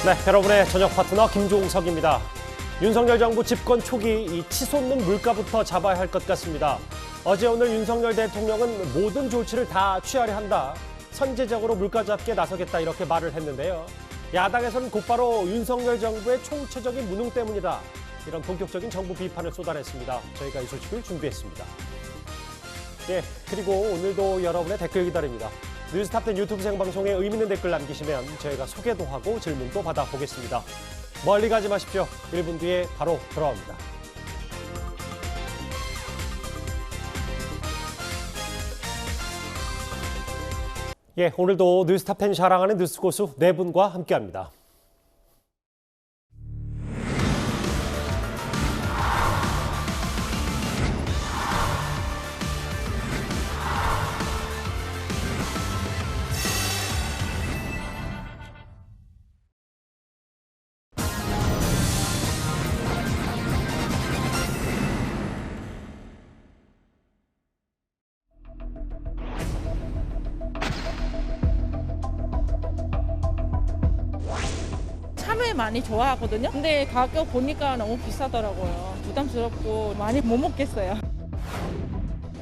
네, 여러분의 저녁 파트너 김종석입니다. 윤석열 정부 집권 초기 이 치솟는 물가부터 잡아야 할 것 같습니다. 어제 오늘 윤석열 대통령은 모든 조치를 다 취하려 한다. 선제적으로 물가 잡기에 나서겠다 이렇게 말을 했는데요. 야당에서는 곧바로 윤석열 정부의 총체적인 무능 때문이다. 이런 본격적인 정부 비판을 쏟아냈습니다. 저희가 이 소식을 준비했습니다. 네, 그리고 오늘도 여러분의 댓글 기다립니다. 뉴스탑10 유튜브 생방송에 의미 있는 댓글 남기시면 저희가 소개도 하고 질문도 받아보겠습니다. 멀리 가지 마십시오. 1분 뒤에 바로 돌아옵니다. 예, 오늘도 뉴스탑10 자랑하는 뉴스고수 네 분과 함께합니다. 참외 많이 좋아하거든요. 근데 가격 보니까 너무 비싸더라고요. 부담스럽고 많이 못 먹겠어요.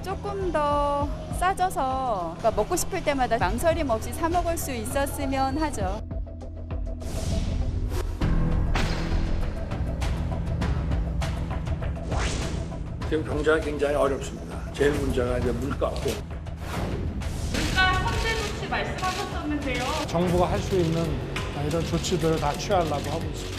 조금 더 싸져서 그러니까 먹고 싶을 때마다 망설임 없이 사 먹을 수 있었으면 하죠. 지금 경제가 굉장히 어렵습니다. 제일 문제가 이제 물가고. 물가 선제 조치 말씀하셨었는데요. 정부가 할 수 있는 이런 조치들을 다 취하려고 하고 있습니다.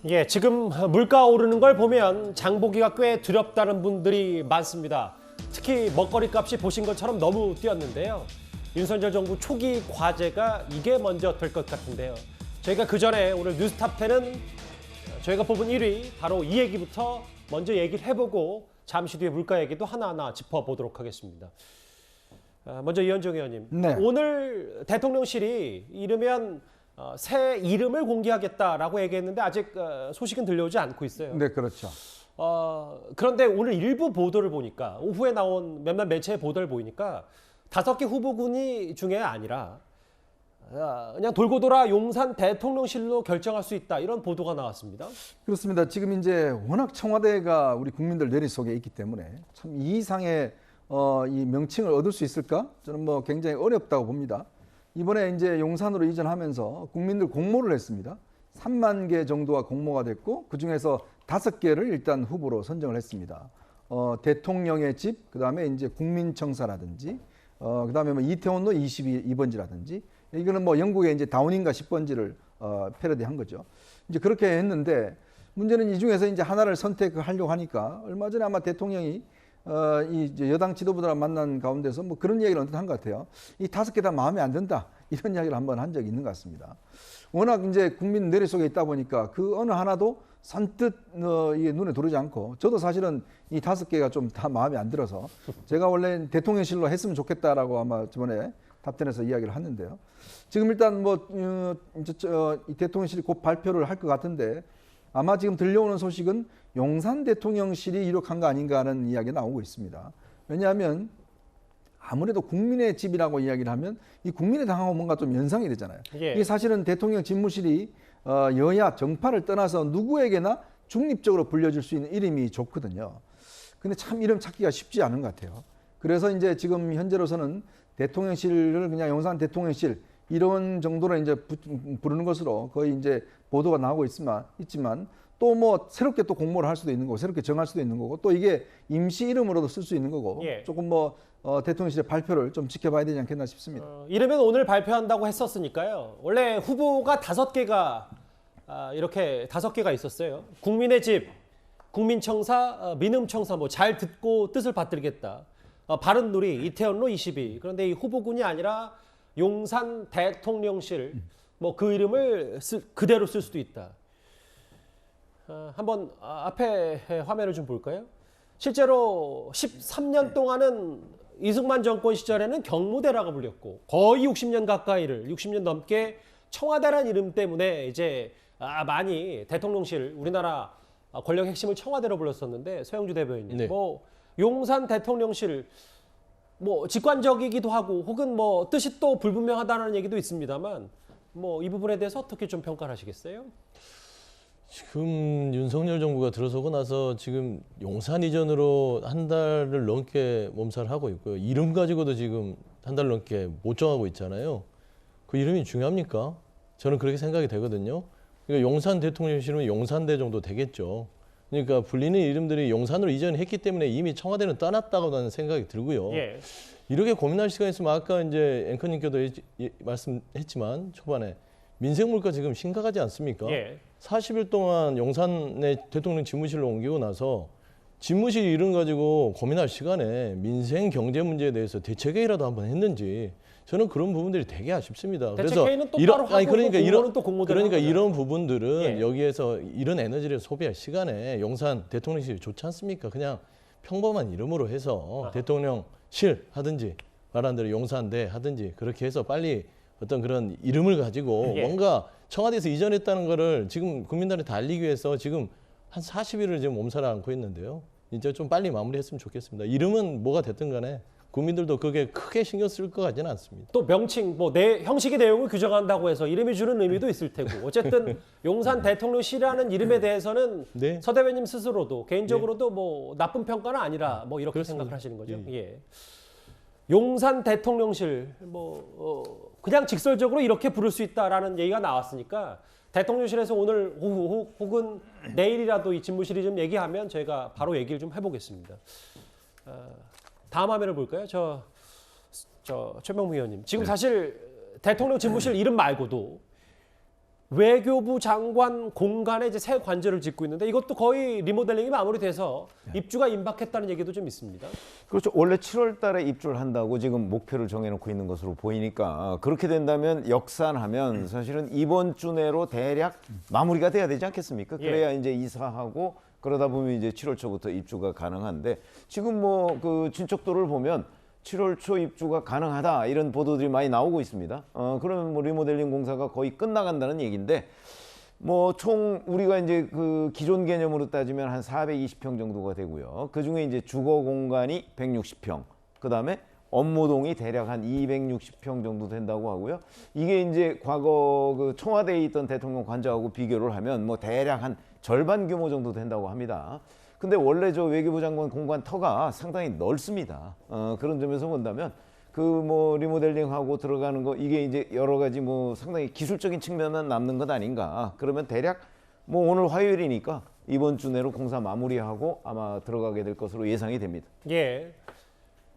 예, 지금 물가 오르는 걸 보면 장보기가 꽤 두렵다는 분들이 많습니다. 특히 먹거리 값이 보신 것처럼 너무 뛰었는데요. 윤석열 정부 초기 과제가 이게 먼저 될 것 같은데요. 저희가 그 전에 오늘 뉴스탑10은 저희가 뽑은 1위 바로 이 얘기부터 먼저 얘기를 해보고 잠시 뒤에 물가 얘기도 하나하나 짚어보도록 하겠습니다. 먼저 이현정 의원님, 네. 오늘 대통령실이 이르면 새 이름을 공개하겠다라고 얘기했는데 아직 소식은 들려오지 않고 있어요. 네, 그렇죠. 그런데 오늘 일부 보도를 보니까 오후에 나온 몇몇 매체의 보도를 보니까 5개 후보군이 중에 아니라 그냥 돌고 돌아 용산 대통령실로 결정할 수 있다 이런 보도가 나왔습니다. 그렇습니다. 지금 이제 워낙 청와대가 우리 국민들 뇌리 속에 있기 때문에 참 이 이상의 이 명칭을 얻을 수 있을까? 저는 뭐 굉장히 어렵다고 봅니다. 이번에 이제 용산으로 이전하면서 국민들 공모를 했습니다. 3만 개 정도가 공모가 됐고 그 중에서 5개를 일단 후보로 선정을 했습니다. 대통령의 집, 그다음에 이제 국민청사라든지, 그다음에 뭐 이태원로 22번지라든지, 이거는 뭐 영국의 이제 다운인가 10번지를 패러디한 거죠. 이제 그렇게 했는데 문제는 이 중에서 이제 하나를 선택하려고 하니까 얼마 전에 아마 대통령이 이 이제 여당 지도부들과 만난 가운데서 뭐 그런 이야기를 언뜻 한 것 같아요. 이 5개 다 마음에 안 든다 이런 이야기를 한번 한 적이 있는 것 같습니다. 워낙 이제 국민 뇌리 속에 있다 보니까 그 어느 하나도 선뜻 이게 눈에 들어오지 않고 저도 사실은 이 5개가 좀 다 마음에 안 들어서 제가 원래 대통령실로 했으면 좋겠다라고 아마 저번에 답변에서 이야기를 했는데요. 지금 일단 뭐 이 대통령실이 곧 발표를 할 것 같은데 아마 지금 들려오는 소식은 용산 대통령실이 이룩한 거 아닌가 하는 이야기가 나오고 있습니다. 왜냐하면 아무래도 국민의 집이라고 이야기를 하면 이 국민의 당하고 뭔가 좀 연상이 되잖아요. 예. 이게 사실은 대통령 집무실이 여야 정파를 떠나서 누구에게나 중립적으로 불려질 수 있는 이름이 좋거든요. 근데 참 이름 찾기가 쉽지 않은 것 같아요. 그래서 이제 지금 현재로서는 대통령실을 그냥 용산 대통령실 이런 정도로 이제 부르는 것으로 거의 이제 보도가 나오고 있지만 또 뭐 새롭게 또 공모를 할 수도 있는 거고 새롭게 정할 수도 있는 거고 또 이게 임시 이름으로도 쓸 수 있는 거고 예. 조금 뭐 대통령실의 발표를 좀 지켜봐야 되지 않겠나 싶습니다. 이르면 오늘 발표한다고 했었으니까요. 원래 후보가 5개가 이렇게 5개가 있었어요. 국민의 집, 국민청사, 민음청사 뭐 잘 듣고 뜻을 받들겠다. 바른누리, 이태원로 22. 그런데 이 후보군이 아니라 용산 대통령실 뭐 그 이름을 그대로 쓸 수도 있다. 한번 앞에 화면을 좀 볼까요? 실제로 13년 동안은 이승만 정권 시절에는 경무대라고 불렸고 거의 60년 넘게 청와대라는 이름 때문에 이제 많이 대통령실 우리나라 권력 핵심을 청와대로 불렀었는데 서영주 대변인, 네. 뭐 용산 대통령실 뭐 직관적이기도 하고 혹은 뭐 뜻이 또 불분명하다는 얘기도 있습니다만 뭐 이 부분에 대해서 어떻게 좀 평가를 하시겠어요? 지금 윤석열 정부가 들어서고 나서 지금 용산 이전으로 한 달을 넘게 몸살을 하고 있고요. 이름 가지고도 지금 한 달 넘게 못 정하고 있잖아요. 그 이름이 중요합니까? 저는 그렇게 생각이 되거든요. 그러니까 용산 대통령실은 용산대 정도 되겠죠. 그러니까 불리는 이름들이 용산으로 이전했기 때문에 이미 청와대는 떠났다고 나는 생각이 들고요. 예. 이렇게 고민할 시간이 있으면 아까 이제 앵커님께도 말씀했지만 초반에 민생 물가 지금 심각하지 않습니까? 예. 40일 동안 용산의 대통령 집무실로 옮기고 나서 집무실 이름 가지고 고민할 시간에 민생 경제 문제에 대해서 대책회의라도 한번 했는지 저는 그런 부분들이 되게 아쉽습니다. 대책회의는 또 따로 하고 그러니까 공무원은 또 공모대로 그러니까 하는 이런 부분들은 예. 여기에서 이런 에너지를 소비할 시간에 용산 대통령실이 좋지 않습니까? 그냥 평범한 이름으로 해서 아하. 대통령실 하든지 말한 대로 용산대 하든지 그렇게 해서 빨리 어떤 그런 이름을 가지고 예. 뭔가 청와대에서 이전했다는 거를 지금 국민들한테 다 알리기 위해서 지금 한 40일을 지금 몸살을 앓고 있는데요. 이제 좀 빨리 마무리했으면 좋겠습니다. 이름은 뭐가 됐든 간에 국민들도 그게 크게 신경 쓸 것 같지는 않습니다. 또 명칭, 뭐 형식의 내용을 규정한다고 해서 이름이 주는 의미도 있을 테고 어쨌든 용산 대통령실이라는 이름에 대해서는 네. 서 대변인 스스로도 개인적으로도 뭐 나쁜 평가는 아니라 뭐 이렇게 그렇습니다. 생각을 하시는 거죠. 예. 예. 용산 대통령실 그냥 직설적으로 이렇게 부를 수 있다라는 얘기가 나왔으니까 대통령실에서 오늘 오후 혹은 내일이라도 이 집무실이 좀 얘기하면 저희가 바로 얘기를 좀 해보겠습니다. 다음 화면을 볼까요? 저 최명무 의원님. 지금 사실 대통령 집무실 이름 말고도 외교부 장관 공간에 이제 새 관저를 짓고 있는데 이것도 거의 리모델링이 마무리돼서 입주가 임박했다는 얘기도 좀 있습니다. 그렇죠. 원래 7월 달에 입주를 한다고 지금 목표를 정해놓고 있는 것으로 보이니까 그렇게 된다면 역산하면 사실은 이번 주 내로 대략 마무리가 돼야 되지 않겠습니까? 그래야 이제 이사하고 그러다 보면 이제 7월 초부터 입주가 가능한데 지금 뭐 그 진척도를 보면 7월 초 입주가 가능하다 이런 보도들이 많이 나오고 있습니다. 그러면 뭐 리모델링 공사가 거의 끝나간다는 얘기인데 뭐 총 우리가 이제 그 기존 개념으로 따지면 한 420평 정도가 되고요. 그 중에 이제 주거 공간이 160평, 그 다음에 업무동이 대략 한 260평 정도 된다고 하고요. 이게 이제 과거 그 청와대에 있던 대통령 관저하고 비교를 하면 뭐 대략 한 절반 규모 정도 된다고 합니다. 근데 원래 저 외교부 장관 공간 터가 상당히 넓습니다. 그런 점에서 본다면 그 뭐 리모델링하고 들어가는 거 이게 이제 여러 가지 뭐 상당히 기술적인 측면만 남는 것 아닌가. 그러면 대략 뭐 오늘 화요일이니까 이번 주 내로 공사 마무리하고 아마 들어가게 될 것으로 예상이 됩니다. 예.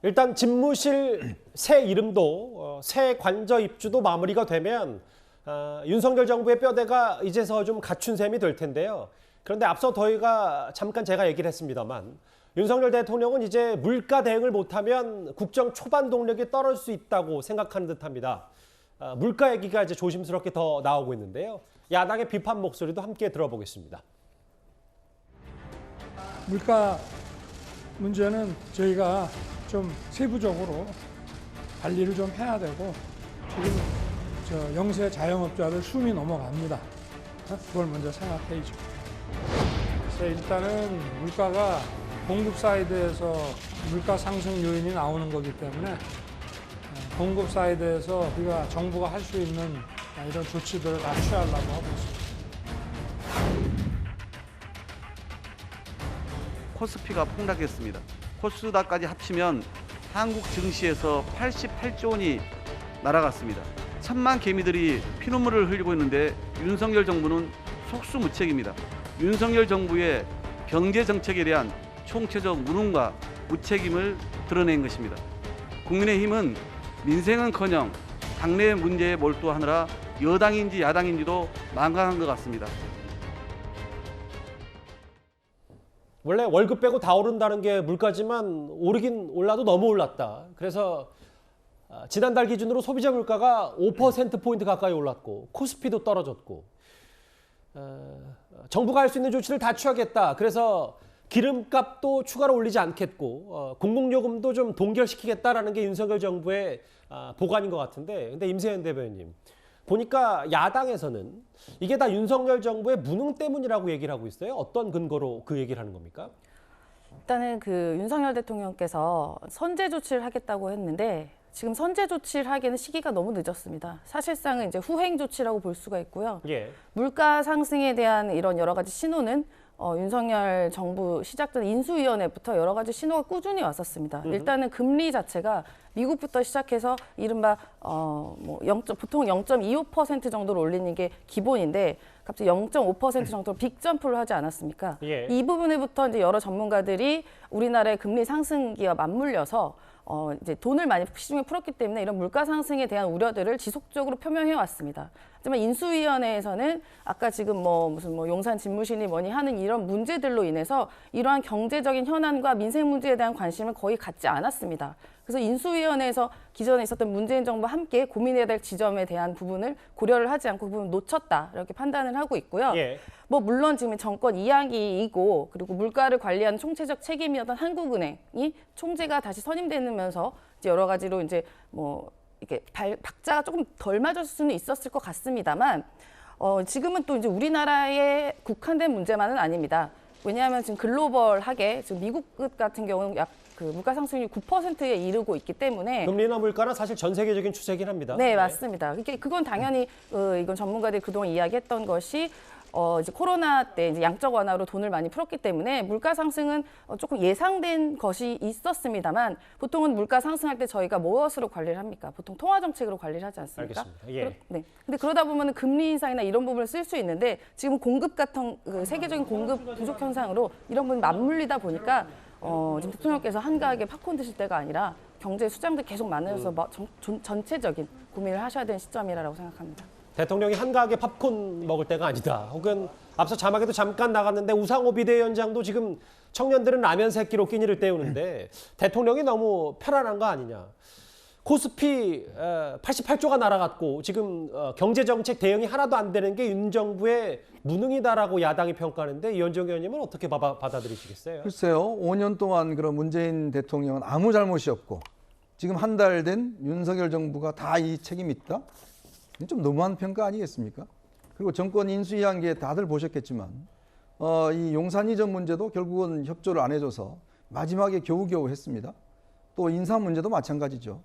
일단 집무실 새 이름도 새 관저 입주도 마무리가 되면 윤석열 정부의 뼈대가 이제서 좀 갖춘 셈이 될 텐데요. 그런데 앞서 저희가 잠깐 제가 얘기를 했습니다만 윤석열 대통령은 이제 물가 대응을 못하면 국정 초반 동력이 떨어질 수 있다고 생각하는 듯합니다. 물가 얘기가 이제 조심스럽게 더 나오고 있는데요. 야당의 비판 목소리도 함께 들어보겠습니다. 물가 문제는 저희가 좀 세부적으로 관리를 좀 해야 되고 지금 저 영세 자영업자들 숨이 넘어갑니다. 그걸 먼저 생각해야죠. 그래서 일단은 물가가 공급 사이드에서 물가 상승 요인이 나오는 거기 때문에 공급 사이드에서 우리가 정부가 할 수 있는 이런 조치들을 다 취하려고 하고 있습니다. 코스피가 폭락했습니다. 코스닥까지 합치면 한국 증시에서 88조 원이 날아갔습니다. 천만 개미들이 피눈물을 흘리고 있는데 윤석열 정부는 속수무책입니다. 윤석열 정부의 경제 정책에 대한 총체적 무능과 무책임을 드러낸 것입니다. 국민의힘은 민생은커녕 당내 문제에 몰두하느라 여당인지 야당인지도 망각한 것 같습니다. 원래 월급 빼고 다 오른다는 게 물가지만 오르긴 올라도 너무 올랐다. 그래서 지난달 기준으로 소비자 물가가 5%포인트 가까이 올랐고 코스피도 떨어졌고 정부가 할 수 있는 조치를 다 취하겠다. 그래서 기름값도 추가로 올리지 않겠고 공공요금도 좀 동결시키겠다라는 게 윤석열 정부의 보관인 것 같은데 근데 임세현 대변인님 보니까 야당에서는 이게 다 윤석열 정부의 무능 때문이라고 얘기를 하고 있어요. 어떤 근거로 그 얘기를 하는 겁니까? 일단은 그 윤석열 대통령께서 선제 조치를 하겠다고 했는데 지금 선제 조치를 하기에는 시기가 너무 늦었습니다. 사실상은 이제 후행 조치라고 볼 수가 있고요. 예. 물가 상승에 대한 이런 여러 가지 신호는 윤석열 정부 시작 전 인수위원회부터 여러 가지 신호가 꾸준히 왔었습니다. 일단은 금리 자체가 미국부터 시작해서 이른바 보통 0.25% 정도로 올리는 게 기본인데 갑자기 0.5% 정도로 빅점프를 하지 않았습니까? 예. 이 부분에부터 이제 여러 전문가들이 우리나라의 금리 상승기와 맞물려서 이제 돈을 많이 시중에 풀었기 때문에 이런 물가 상승에 대한 우려들을 지속적으로 표명해 왔습니다. 하지만 인수위원회에서는 아까 지금 무슨 용산 집무실이 뭐니 하는 이런 문제들로 인해서 이러한 경제적인 현안과 민생 문제에 대한 관심을 거의 갖지 않았습니다. 그래서 인수위원회에서 기존에 있었던 문재인 정부와 함께 고민해야 될 지점에 대한 부분을 고려를 하지 않고 그 부분을 놓쳤다 이렇게 판단을 하고 있고요. 예. 물론 지금 정권 이야기이고 그리고 물가를 관리하는 총체적 책임이었던 한국은행이 총재가 다시 선임되면서 이제 여러 가지로 이제 이렇게 박자가 조금 덜 맞을 수는 있었을 것 같습니다만 지금은 또 이제 우리나라에 국한된 문제만은 아닙니다. 왜냐하면 지금 글로벌하게 지금 미국 같은 경우는 그 물가 상승률이 9%에 이르고 있기 때문에 금리나 물가는 사실 전 세계적인 추세긴 합니다. 네, 맞습니다. 그건 당연히 이건 전문가들이 그동안 이야기했던 것이 이제 코로나 때 이제 양적 완화로 돈을 많이 풀었기 때문에 물가 상승은 조금 예상된 것이 있었습니다만 보통은 물가 상승할 때 저희가 무엇으로 관리를 합니까? 보통 통화 정책으로 관리를 하지 않습니까? 알겠습니다. 예. 네. 근데 그러다 보면은 금리 인상이나 이런 부분을 쓸 수 있는데 지금 공급 같은 세계적인 공급 부족 현상으로 이런 부분이 맞물리다 보니까 지금 대통령께서 한가하게 팝콘 드실 때가 아니라 경제 수장들 계속 많아져서 전체적인 고민을 하셔야 되는 시점이라고 생각합니다. 대통령이 한가하게 팝콘 먹을 때가 아니다. 혹은 앞서 자막에도 잠깐 나갔는데 우상호 비대위원장도 지금 청년들은 라면 새끼로 끼니를 때우는데 대통령이 너무 편안한 거 아니냐. 코스피 88조가 날아갔고 지금 경제정책 대응이 하나도 안 되는 게 윤 정부의 무능이다라고 야당이 평가하는데 이현정 의원님은 어떻게 받아들이시겠어요? 글쎄요. 5년 동안 그런 문재인 대통령은 아무 잘못이 없고 지금 한 달 된 윤석열 정부가 다 이 책임이 있다? 좀 너무한 평가 아니겠습니까? 그리고 정권 인수위한 게 다들 보셨겠지만 이 용산 이전 문제도 결국은 협조를 안 해줘서 마지막에 겨우겨우 했습니다. 또 인사 문제도 마찬가지죠.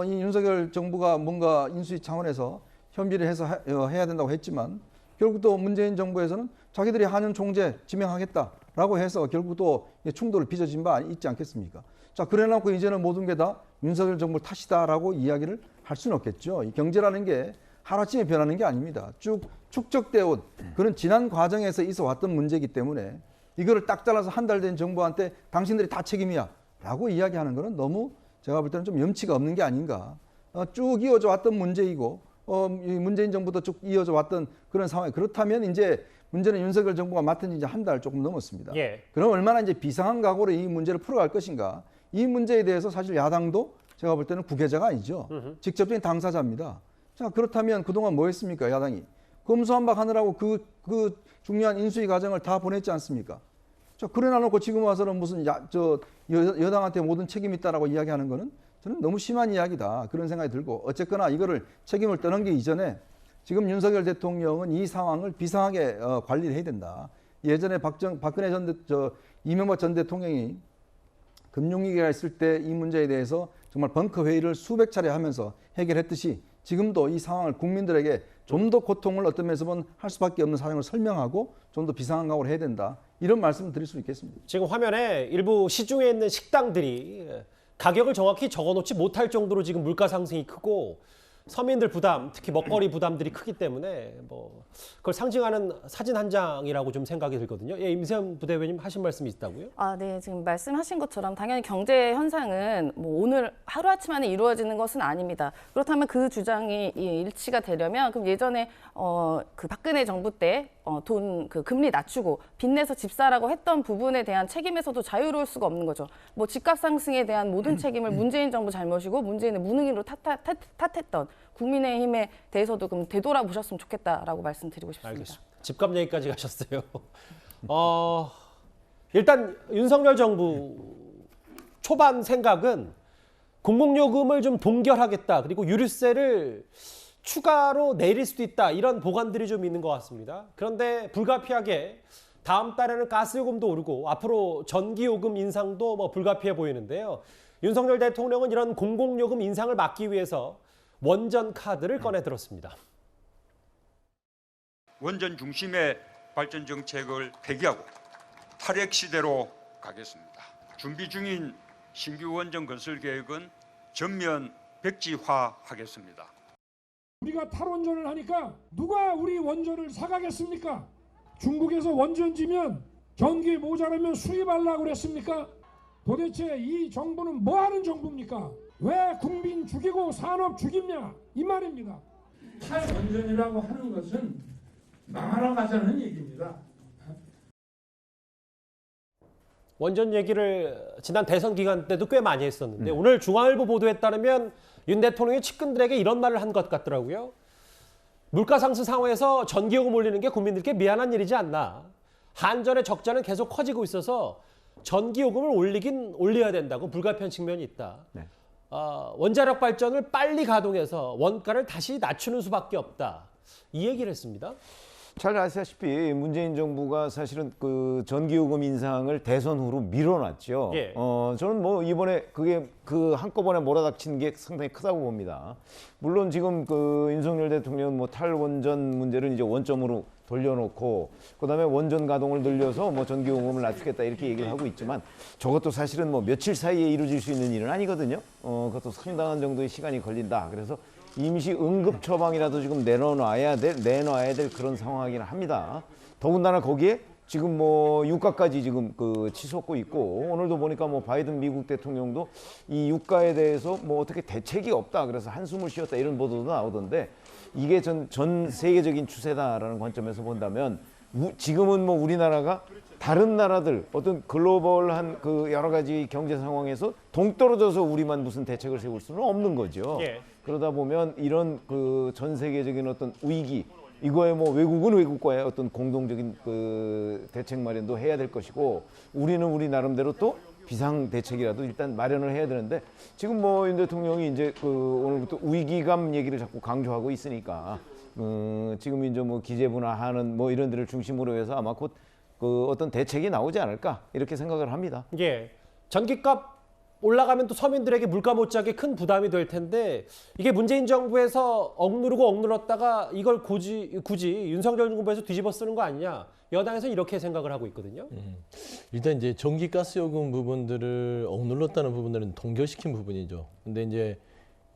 이 윤석열 정부가 뭔가 인수위 차원에서 협의를 해서 해야 된다고 했지만 결국 또 문재인 정부에서는 자기들이 한윤 총재 지명하겠다라고 해서 결국 또 충돌을 빚어진 바 있지 않겠습니까? 자, 그래놓고 이제는 모든 게 다 윤석열 정부 탓이다라고 이야기를 할 수는 없겠죠. 이 경제라는 게 하루아침에 변하는 게 아닙니다. 쭉 축적되어 온 그런 지난 과정에서 있어 왔던 문제이기 때문에 이거를 딱 잘라서 한 달 된 정부한테 당신들이 다 책임이야 라고 이야기하는 거는 너무 제가 볼 때는 좀 염치가 없는 게 아닌가. 쭉 이어져 왔던 문제이고 이 문재인 정부도 쭉 이어져 왔던 그런 상황. 그렇다면 이제 문제는 윤석열 정부가 맡은 지 이제 한 달 조금 넘었습니다. 예. 그럼 얼마나 이제 비상한 각오로 이 문제를 풀어갈 것인가. 이 문제에 대해서 사실 야당도 제가 볼 때는 구계자가 아니죠. 직접적인 당사자입니다. 자, 그렇다면 그동안 뭐 했습니까, 야당이? 검수완박 하느라고 그 중요한 인수위 과정을 다 보냈지 않습니까? 자, 그래 놔놓고 지금 와서는 무슨 여당한테 모든 책임이 있다라고 이야기하는 거는 저는 너무 심한 이야기다. 그런 생각이 들고 어쨌거나 이거를 책임을 떠넘기기 이전에 지금 윤석열 대통령은 이 상황을 비상하게 관리를 해야 된다. 예전에 박근혜 이명박 전 대통령이 금융위기가 있을 때 이 문제에 대해서 정말 벙커 회의를 수백 차례 하면서 해결했듯이 지금도 이 상황을 국민들에게 좀 더 고통을 어떤 면에서는 할 수밖에 없는 사정을 설명하고 좀 더 비상한 각오를 해야 된다. 이런 말씀을 드릴 수 있겠습니다. 지금 화면에 일부 시중에 있는 식당들이 가격을 정확히 적어놓지 못할 정도로 지금 물가 상승이 크고 서민들 부담, 특히 먹거리 부담들이 크기 때문에 그걸 상징하는 사진 한 장이라고 좀 생각이 들거든요. 예, 임세현 부대변인 하신 말씀이 있다고요? 네. 지금 말씀하신 것처럼 당연히 경제 현상은 오늘 하루아침 만에 이루어지는 것은 아닙니다. 그렇다면 그 주장이 일치가 되려면 그럼 예전에 그 박근혜 정부 때 그 금리 낮추고 빚내서 집 사라고 했던 부분에 대한 책임에서도 자유로울 수가 없는 거죠. 집값 상승에 대한 모든 책임을 문재인 정부 잘못이고 문재인의 무능으로 탓했던 국민의힘에 대해서도 그럼 되돌아보셨으면 좋겠다라고 말씀드리고 싶습니다. 알겠습니다. 집값 얘기까지 가셨어요. 일단 윤석열 정부 초반 생각은 공공요금을 좀 동결하겠다. 그리고 유류세를 추가로 내릴 수도 있다. 이런 보관들이 좀 있는 것 같습니다. 그런데 불가피하게 다음 달에는 가스요금도 오르고 앞으로 전기요금 인상도 뭐 불가피해 보이는데요. 윤석열 대통령은 이런 공공요금 인상을 막기 위해서 원전 카드를 꺼내 들었습니다. 원전 중심의 발전 정책을 폐기하고 탈핵 시대로 가겠습니다. 준비 중인 신규 원전 건설 계획은 전면 백지화하겠습니다. 우리가 탈원전을 하니까 누가 우리 원전을 사가겠습니까? 중국에서 원전 지면 전기 모자라면 수입하려고 그랬습니까? 도대체 이 정부는 뭐 하는 정부입니까? 왜 국민 죽이고 산업 죽이냐 이 말입니다. 탈원전이라고 하는 것은 망하러 가자는 얘기입니다. 원전 얘기를 지난 대선 기간 때도 꽤 많이 했었는데 오늘 중앙일보 보도에 따르면 윤 대통령이 측근들에게 이런 말을 한 것 같더라고요. 물가 상승 상황에서 전기요금 올리는 게 국민들께 미안한 일이지 않나. 한전의 적자는 계속 커지고 있어서 전기요금을 올려야 된다고 불가피한 측면이 있다. 네. 원자력 발전을 빨리 가동해서 원가를 다시 낮추는 수밖에 없다. 이 얘기를 했습니다. 잘 아시다시피 문재인 정부가 사실은 그 전기요금 인상을 대선 후로 밀어놨죠. 예. 저는 뭐 이번에 그게 그 한꺼번에 몰아닥치는 게 상당히 크다고 봅니다. 물론 지금 그 윤석열 대통령은 뭐 탈원전 문제를 이제 원점으로 돌려놓고 그다음에 원전 가동을 늘려서 뭐 전기요금을 낮추겠다 이렇게 얘기를 하고 있지만 저것도 사실은 뭐 며칠 사이에 이루어질 수 있는 일은 아니거든요. 그것도 상당한 정도의 시간이 걸린다. 그래서 임시 응급 처방이라도 지금 내놔야 될 그런 상황이긴 합니다. 더군다나 거기에 지금 뭐 유가까지 지금 그 치솟고 있고 오늘도 보니까 뭐 바이든 미국 대통령도 이 유가에 대해서 뭐 어떻게 대책이 없다 그래서 한숨을 쉬었다 이런 보도도 나오던데 이게 전 세계적인 추세다라는 관점에서 본다면 지금은 뭐 우리나라가 다른 나라들 어떤 글로벌한 그 여러 가지 경제 상황에서 동떨어져서 우리만 무슨 대책을 세울 수는 없는 거죠. 예. 그러다 보면 이런 그 전 세계적인 어떤 위기 이거에 뭐 외국은 외국과의 어떤 공동적인 그 대책 마련도 해야 될 것이고 우리는 우리 나름대로 또 비상 대책이라도 일단 마련을 해야 되는데 지금 뭐 윤 대통령이 이제 그 오늘부터 위기감 얘기를 자꾸 강조하고 있으니까 지금 이제 뭐 기재부나 하는 뭐 이런 데를 중심으로 해서 아마 곧 그 어떤 대책이 나오지 않을까 이렇게 생각을 합니다. 예. 전기값 올라가면 또 서민들에게 물가 못지않게 큰 부담이 될 텐데 이게 문재인 정부에서 억누르다가 이걸 굳이 윤석열 정부에서 뒤집어 쓰는 거 아니냐. 여당에서 이렇게 생각을 하고 있거든요. 일단 이제 전기 가스 요금 부분들을 억눌렀다는 부분들은 동결시킨 부분이죠. 근데 이제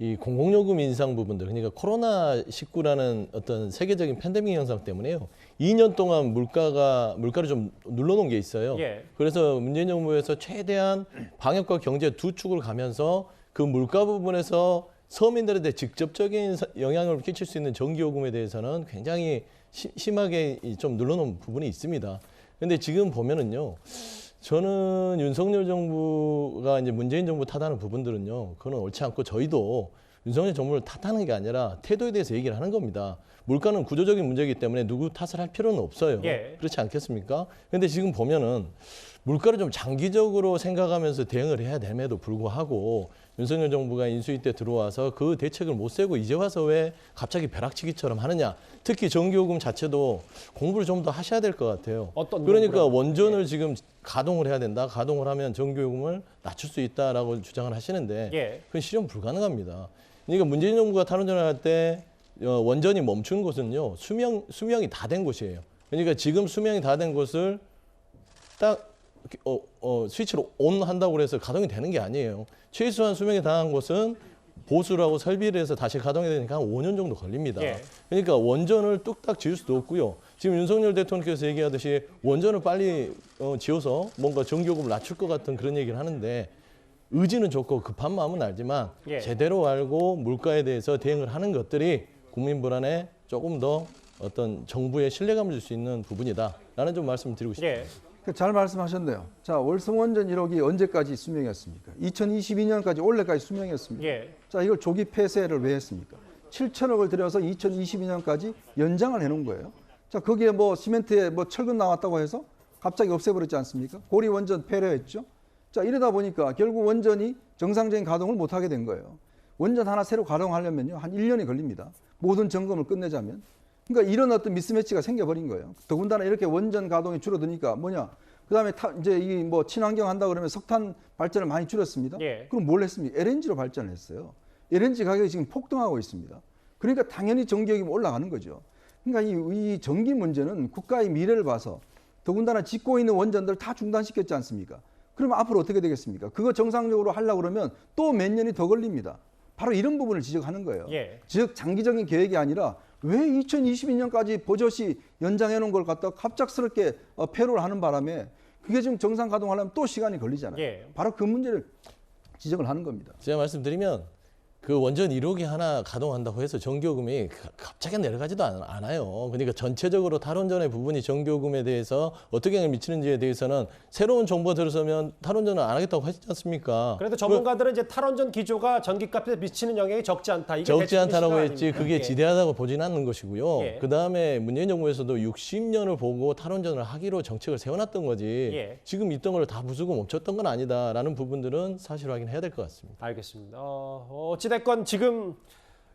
이 공공요금 인상 부분들, 그러니까 코로나19라는 어떤 세계적인 팬데믹 현상 때문에요. 2년 동안 물가를 좀 눌러놓은 게 있어요. 예. 그래서 문재인 정부에서 최대한 방역과 경제 두 축을 가면서 그 물가 부분에서 서민들한테 직접적인 영향을 끼칠 수 있는 전기요금에 대해서는 굉장히 심하게 좀 눌러놓은 부분이 있습니다. 근데 지금 보면은요. 저는 윤석열 정부가 이제 문재인 정부 탓하는 부분들은요, 그건 옳지 않고 저희도 윤석열 정부를 탓하는 게 아니라 태도에 대해서 얘기를 하는 겁니다. 물가는 구조적인 문제이기 때문에 누구 탓을 할 필요는 없어요. 예. 그렇지 않겠습니까? 그런데 지금 보면은 물가를 좀 장기적으로 생각하면서 대응을 해야 됨에도 불구하고 윤석열 정부가 인수위 때 들어와서 그 대책을 못 세고 이제 와서 왜 갑자기 벼락치기처럼 하느냐. 특히 전기요금 자체도 공부를 좀 더 하셔야 될 것 같아요. 그러니까 원전을 지금 가동을 해야 된다. 가동을 하면 전기요금을 낮출 수 있다라고 주장을 하시는데 그건 실현 불가능합니다. 그러니까 문재인 정부가 탈원전을 할 때 원전이 멈춘 곳은요. 수명이 다 된 곳이에요. 그러니까 지금 수명이 다 된 곳을 딱 스위치로 온 한다고 해서 가동이 되는 게 아니에요. 최소한 수명이 다한 곳은 보수를 하고 설비를 해서 다시 가동해야 되니까 한 5년 정도 걸립니다. 예. 그러니까 원전을 뚝딱 지을 수도 없고요. 지금 윤석열 대통령께서 얘기하듯이 원전을 빨리 지어서 뭔가 전기요금을 낮출 것 같은 그런 얘기를 하는데 의지는 좋고 급한 마음은 알지만 제대로 알고 물가에 대해서 대응을 하는 것들이 국민 불안에 조금 더 어떤 정부의 신뢰감을 줄 수 있는 부분이다라는 좀 말씀을 드리고 싶습니다. 잘 말씀하셨네요. 자, 월성원전 1호기 언제까지 수명이었습니까? 2022년까지 올해까지 수명이었습니다. 자, 이걸 조기 폐쇄를 왜 했습니까? 7천억을 들여서 2022년까지 연장을 해놓은 거예요. 자, 거기에 뭐 시멘트에 뭐 철근 나왔다고 해서 갑자기 없애버렸지 않습니까? 고리 원전 폐쇄했죠. 자, 이러다 보니까 결국 원전이 정상적인 가동을 못하게 된 거예요. 원전 하나 새로 가동하려면요. 한 1년이 걸립니다. 모든 점검을 끝내자면. 그러니까 이런 어떤 미스매치가 생겨버린 거예요. 더군다나 이렇게 원전 가동이 줄어드니까 뭐냐. 그다음에 이제 이 뭐 친환경 한다 그러면 석탄 발전을 많이 줄였습니다. 예. 그럼 뭘 했습니까? LNG로 발전을 했어요. LNG 가격이 지금 폭등하고 있습니다. 그러니까 당연히 전기요금이 올라가는 거죠. 그러니까 이 전기 문제는 국가의 미래를 봐서 더군다나 짓고 있는 원전들 다 중단시켰지 않습니까? 그러면 앞으로 어떻게 되겠습니까? 그거 정상적으로 하려고 그러면 또 몇 년이 더 걸립니다. 바로 이런 부분을 지적하는 거예요. 예. 즉 장기적인 계획이 아니라 왜 2022년까지 버젓이 연장해 놓은 걸 갖다가 갑작스럽게 폐로를 하는 바람에 그게 지금 정상 가동하려면 또 시간이 걸리잖아요. 예. 바로 그 문제를 지적을 하는 겁니다. 제가 말씀드리면 그 원전 1호기 하나 가동한다고 해서 전기요금이 갑자기 내려가지도 않아요. 그러니까 전체적으로 탈원전의 부분이 전기요금에 대해서 어떻게 영향을 미치는지에 대해서는 새로운 정부가 들어서면 탈원전을 안 하겠다고 하지 않습니까? 그래도 전문가들은 이제 탈원전 기조가 전기값에 미치는 영향이 적지 않다. 이게 적지 대책의 않다라고 시가 했지 아닙니까? 그게 예. 지대하다고 보지는 않는 것이고요. 예. 그다음에 문재인 정부에서도 60년을 보고 탈원전을 하기로 정책을 세워놨던 거지 예. 지금 있던 걸 다 부수고 멈췄던 건 아니다라는 부분들은 사실 확인해야 될 것 같습니다. 알겠습니다. 어찌됐건 지금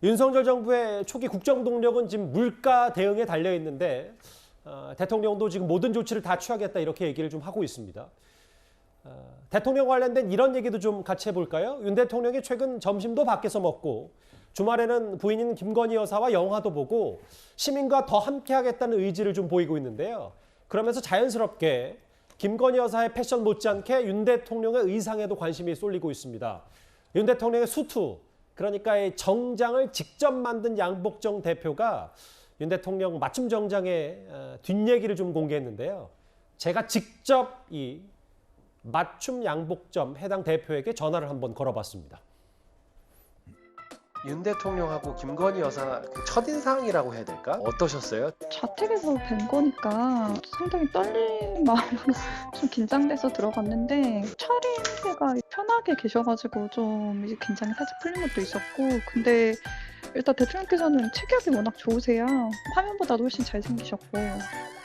윤석열 정부의 초기 국정 동력은 지금 물가 대응에 달려 있는데 대통령도 지금 모든 조치를 다 취하겠다 이렇게 얘기를 좀 하고 있습니다. 대통령 관련된 이런 얘기도 좀 같이 해볼까요? 윤 대통령이 최근 점심도 밖에서 먹고 주말에는 부인인 김건희 여사와 영화도 보고 시민과 더 함께하겠다는 의지를 좀 보이고 있는데요. 그러면서 자연스럽게 김건희 여사의 패션 못지않게 윤 대통령의 의상에도 관심이 쏠리고 있습니다. 윤 대통령의 수트, 그러니까 이 정장을 직접 만든 양복정 대표가 윤 대통령 맞춤 정장의 뒷얘기를 좀 공개했는데요. 제가 직접 이 맞춤 양복점 해당 대표에게 전화를 한번 걸어봤습니다. 윤 대통령하고 김건희 여사 첫인상이라고 해야 될까? 어떠셨어요? 자택에서 뵌 거니까 상당히 떨린 마음으로 좀 긴장돼서 들어갔는데 차림새가 편하게 계셔가지고 좀 이제 긴장이 살짝 풀린 것도 있었고, 근데 일단 대통령께서는 체격이 워낙 좋으세요. 화면보다도 훨씬 잘생기셨고